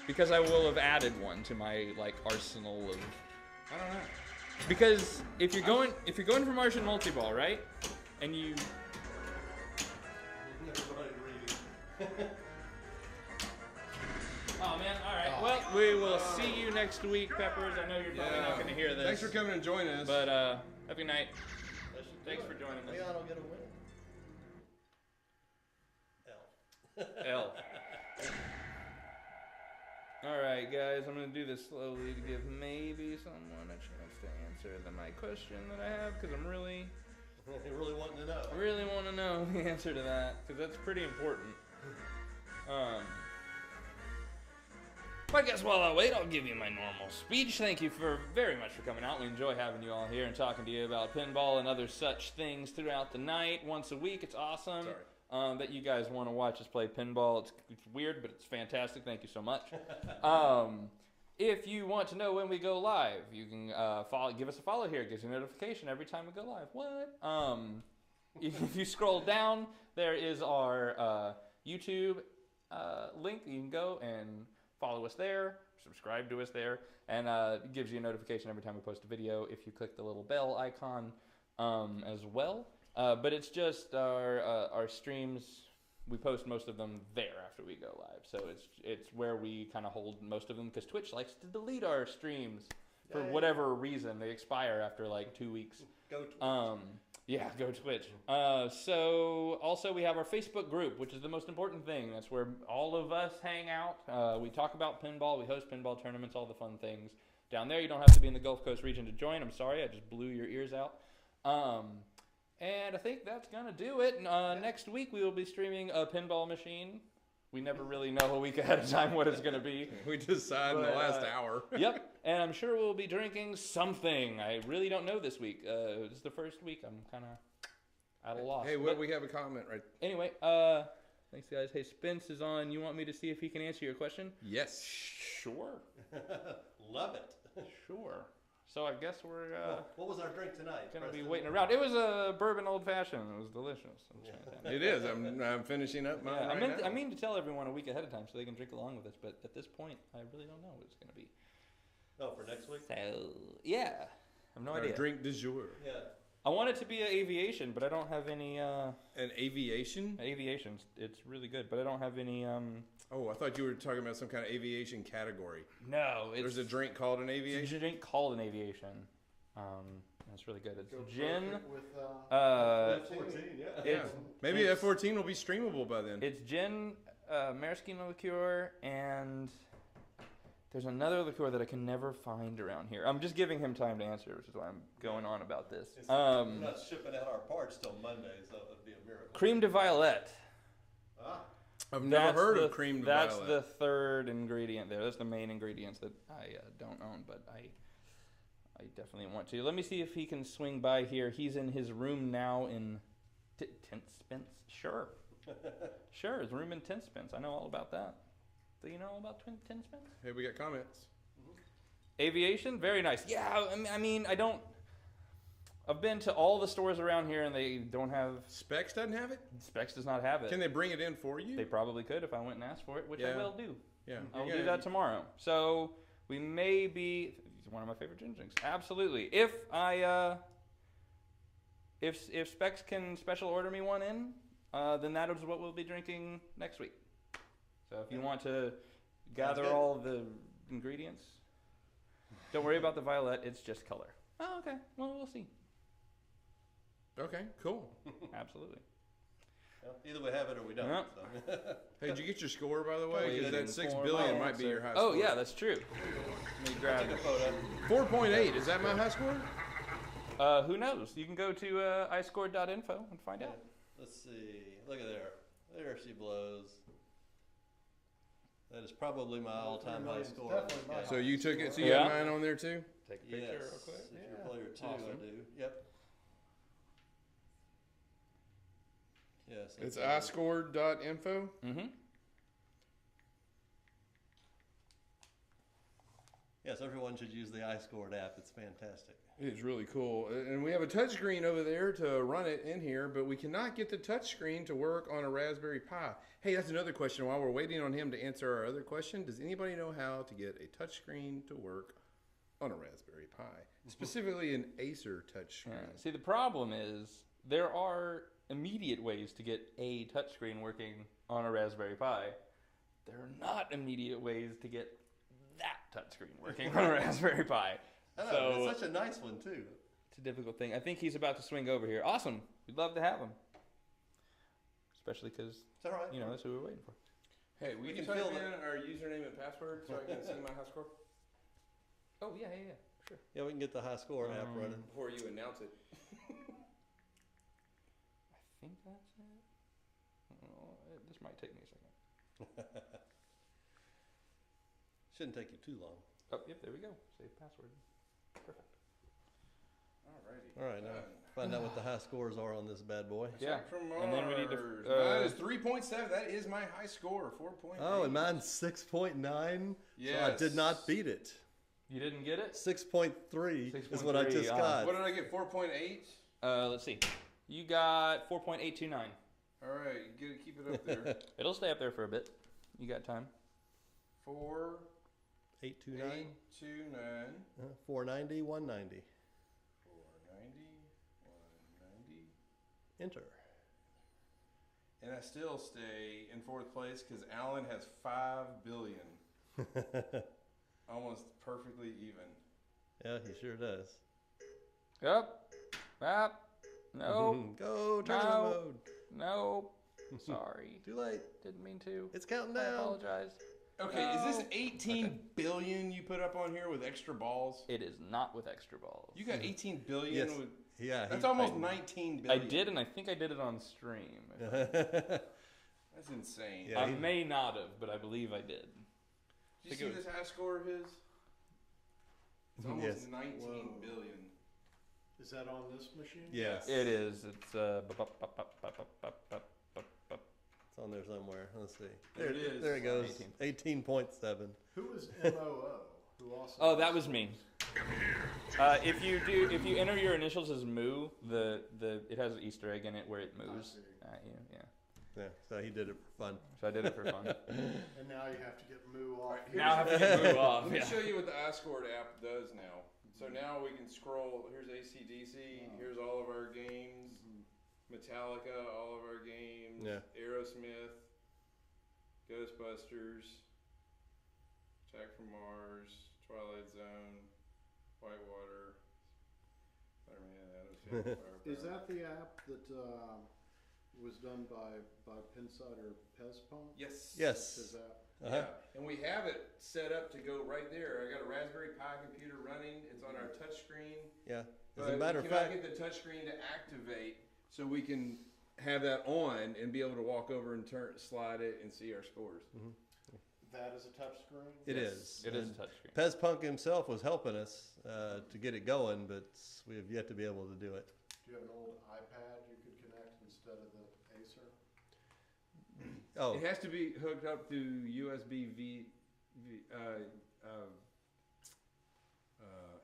Because I will have added one to my arsenal of. I don't know. Because if you're going for Martian multi-ball, right, and you. Oh man! All right. Well, we will see you next week, Peppers. I know you're probably not going to hear this. Thanks for coming and joining us. But happy night. Thanks for joining us. Maybe I don't get a win. L. Alright guys, I'm going to do this slowly to give maybe someone a chance to answer my question that I have, because I'm really wanting to know. I really want to know the answer to that, because that's pretty important. But I guess while I wait, I'll give you my normal speech. Thank you very much for coming out. We enjoy having you all here and talking to you about pinball and other such things throughout the night. Once a week, it's awesome. Sorry. That you guys want to watch us play pinball. It's weird, but it's fantastic. Thank you so much. If you want to know when we go live, you can give us a follow here. It gives you a notification every time we go live. What? If you scroll down, there is our YouTube link. You can go and follow us there, subscribe to us there, and it gives you a notification every time we post a video if you click the little bell icon as well. But it's just our streams. We post most of them there after we go live, so it's where we kind of hold most of them, because Twitch likes to delete our streams for whatever reason. They expire after 2 weeks. Go Twitch. Go Twitch. So also we have our Facebook group, which is the most important thing. That's where all of us hang out. We talk about pinball. We host pinball tournaments, all the fun things down there. You don't have to be in the Gulf Coast region to join. I'm sorry, I just blew your ears out. And I think that's going to do it. Next week, we will be streaming a pinball machine. We never really know a week ahead of time what it's going to be. We decide in the last hour. Yep. And I'm sure we'll be drinking something. I really don't know this week. This is the first week. I'm kind of at a loss. Hey, we have a comment right. Anyway, thanks, guys. Hey, Spence is on. You want me to see if he can answer your question? Yes. Sure. Love it. Sure. So I guess we're what was our drink tonight? gonna be waiting around. It was a bourbon old fashioned. It was delicious. It is. I'm finishing up mine now. I mean to tell everyone a week ahead of time so they can drink along with us. But at this point, I really don't know what it's gonna be. Oh, for next week? So yeah, I have no idea. Drink du jour. Yeah. I want it to be an aviation, but I don't have any. An aviation? Aviation. It's really good, but I don't have any. Oh, I thought you were talking about some kind of aviation category. No, there's a drink called an aviation. It's a drink called an aviation. It's really good. It's gin. With F14, yeah. Maybe F14 will be streamable by then. It's gin, maraschino liqueur, and there's another liqueur that I can never find around here. I'm just giving him time to answer, which is why I'm going on about this. We're not shipping out our parts till Monday, so it'd be a miracle. Creme de Violette. I've never heard of creme de That's Violette. the third ingredient there. That's the main ingredients that I don't own, but I definitely want to. Let me see if he can swing by here. He's in his room now in Tent Spence. Sure. Sure, his room in Tent Spence. I know all about that. Do you know all about Tent Spence? Hey, we got comments. Aviation? Very nice. Yeah, I mean, I've been to all the stores around here and they don't have... Specs doesn't have it? Specs does not have it. Can they bring it in for you? They probably could if I went and asked for it, which I will do. Yeah. I'll do that tomorrow. So we may be... It's one of my favorite gin drinks. Absolutely. If if Specs can special order me one in, then that is what we'll be drinking next week. So if you want to gather all the ingredients, don't worry about the violet. It's just color. Oh, okay. Well, we'll see. Okay, cool. Absolutely. Well, either we have it or we don't. Yeah. So. Hey, did you get your score, by the way? Please Because that 6 inform billion my might be your answer. high Oh, score. yeah, that's true. Let me grab Take a it. photo. 4.8. Is that my high score? Who knows? You can go to iscored.info and find out. Let's see. Look at there. There she blows. That is probably my all-time high score. Definitely mine. So you took it. So you Yeah. got mine on there too. Take a Yes. picture real quick. If you're player 2, I Awesome. do. Yep. Yes. It's that's it. Mm-hmm. iscored.info. Yes, everyone should use the iScored app. It's fantastic. It's really cool. And we have a touchscreen over there to run it in here, but we cannot get the touchscreen to work on a Raspberry Pi. Hey, that's another question. While we're waiting on him to answer our other question, does anybody know how to get a touchscreen to work on a Raspberry Pi? Specifically an Acer touchscreen. Yeah. See, the problem is there are immediate ways to get a touchscreen working on a Raspberry Pi. There are not immediate ways to get that touchscreen working on a Raspberry Pi. I know, So it's such a nice one, too. it's a difficult thing. I think he's about to swing over here. Awesome. We'd love to have him. Especially because, Is that right? you know, that's what we're waiting for. Hey, We we can can type fill in our username and password so I can see my high score Oh, yeah. Sure. Yeah, we can get the high score app running. before you announce it. I think that's it. Oh, this might take me a second. Shouldn't take you too long. Oh, yep, there we go. Save password. Perfect. Alrighty. All right, now find out what the high scores are on this bad boy. Yeah. From And then we need to, mine is 3.7. That is my high score. 4.8. Oh, and mine's 6.9. Yes. So I did not beat it. You didn't get it? 6.3 is what I 6.3, just got. What did I get? 4.8. Let's see. You got 4.829. All right, keep it up there. It'll stay up there for a bit. You got time. 4, 829, 829, 490, 190. 490, 190. Enter. And I still stay in fourth place because Alan has 5 billion. Almost perfectly even. Yeah, he sure does. Yep. Yep. Nope. Go tournament No. mode. Nope. Sorry. Too late. Didn't mean to. It's counting I down. apologize. Okay, is this No. 18 billion you put up on here with extra balls? It is not with extra balls. You got 18 billion Yes. with. Yeah. That's almost 19 I billion. did, and I think I did it on stream. That's insane. Yeah. I he- may not have, but I believe I did. Did you think see it was- this high score of his? It's almost Yes. 19 billion. Is that on this machine? Yes. It is. It's It's on there somewhere. Let's see. There it is. There it goes. 18.7. Who is MOO? Who also? Oh, that was me. If you enter your initials as Moo, it has an Easter egg in it where it moves at you. Yeah. Yeah, so he did it for fun. So I did it for fun. And now you have to get Moo off. Now I have to get Moo off. Let me Yeah. show you what the iScored app does now. So now we can scroll. Here's AC/DC. Here's all of our games. Metallica, all of our games. Yeah. Aerosmith. Ghostbusters. Attack from Mars. Twilight Zone. Whitewater. Spider-Man. Adam's Family. Firepower. Is that the app that was done by Pinside or Pezpump? Yes. Yes. Is that? Uh-huh. Yeah, and we have it set up to go right there. I got a Raspberry Pi computer running. It's on our touch screen. Yeah. As But a matter we of cannot fact, get the touch screen to activate, so we can have that on and be able to walk over and slide it and see our scores. That is a touch screen? it Yes. is. It is a And touchscreen. Pez Punk himself was helping us to get it going, but we have yet to be able to do it. Do you have an old iPad you could connect instead of the Acer? Oh, It has to be hooked up to USB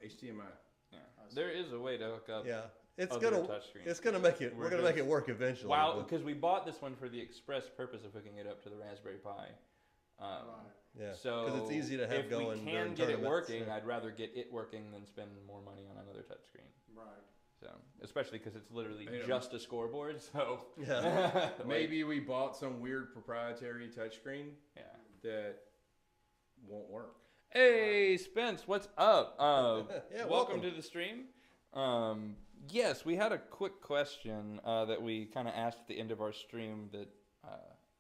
HDMI. Yeah. There is a way to hook up. yeah. It's other gonna touchscreens. it's gonna make it. We're We're gonna just- make it work eventually. Wow, but- because we bought this one for the express purpose of hooking it up to the Raspberry Pi. Right. yeah. So Because it's easy to have if going. we during can get it tournaments, working, yeah. I'd rather get it working than spend more money on another touchscreen. Right. So, especially because it's literally Hey, just a scoreboard. So, Yeah. like, Maybe we bought some weird proprietary touchscreen Yeah. that won't work. Hey, Spence, what's up? Yeah, welcome welcome. to the stream. Yes, we had a quick question that we kind of asked at the end of our stream that,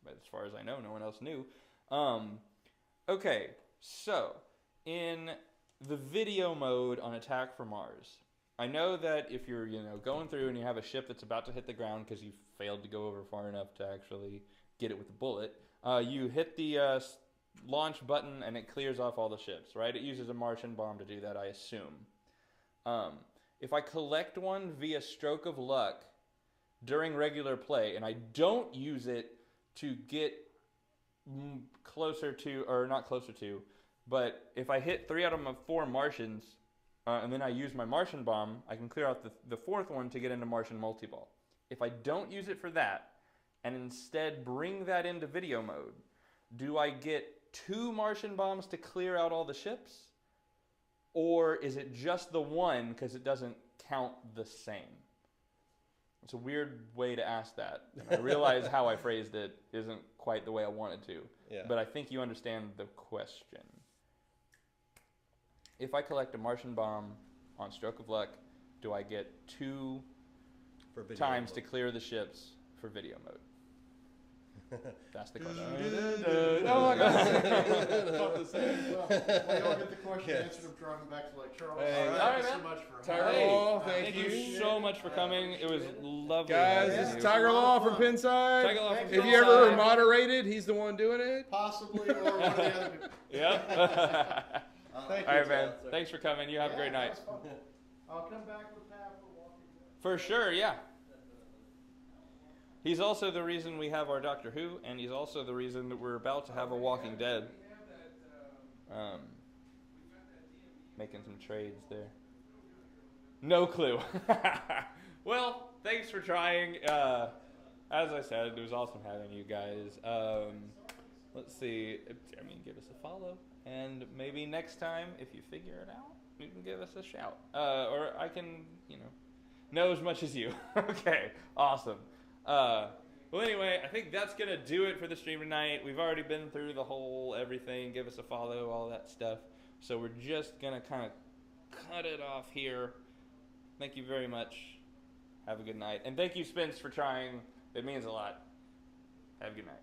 as far as I know, no one else knew. Okay, so in the video mode on Attack from Mars, I know that if you're, going through and you have a ship that's about to hit the ground because you failed to go over far enough to actually get it with a bullet, you hit the launch button and it clears off all the ships, right? It uses a Martian bomb to do that, I assume. If I collect one via stroke of luck during regular play and I don't use it to get closer to, or not closer to, but if I hit 3 out of my 4 Martians and then I use my Martian bomb, I can clear out the 4th one to get into Martian multi-ball. If I don't use it for that and instead bring that into video mode, do I get 2 Martian bombs to clear out all the ships? Or is it just the one because it doesn't count the same? It's a weird way to ask that. I realize how I phrased it isn't quite the way I wanted to. Yeah. But I think you understand the question. If I collect a Martian bomb on stroke of luck, do I get 2 For video times mode. to clear the ships for video mode? That's the question. Oh, I got it. Thought the same. Well, we all get the question Yes. answered. I'm driving back to Lake Charles. Hey. Thank All right, you so man. much for Tiger having me. Law, Thank you so much for coming. It was lovely. Guys, having this you. is Tiger Law from Pinside. Tiger Law from Thank If you. you ever Pinside. moderated, he's the one doing it. Possibly, or one of the other people. Yep. Thank All you. right, man. Thanks for coming. You have a great Yeah, night. that was fun. I'll come back with Pat for walking. For sure, yeah. He's also the reason we have our Doctor Who, and he's also the reason that we're about to have a Walking Dead. Making some trades there. No clue. Well, thanks for trying. As I said, it was awesome having you guys. Let's see. I mean, give us a follow. And maybe next time, if you figure it out, you can give us a shout. Or I can, know as much as you. Okay, awesome. Well, anyway, I think that's going to do it for the stream tonight. We've already been through the whole everything. Give us a follow, all that stuff. So we're just going to kind of cut it off here. Thank you very much. Have a good night. And thank you, Spence, for trying. It means a lot. Have a good night.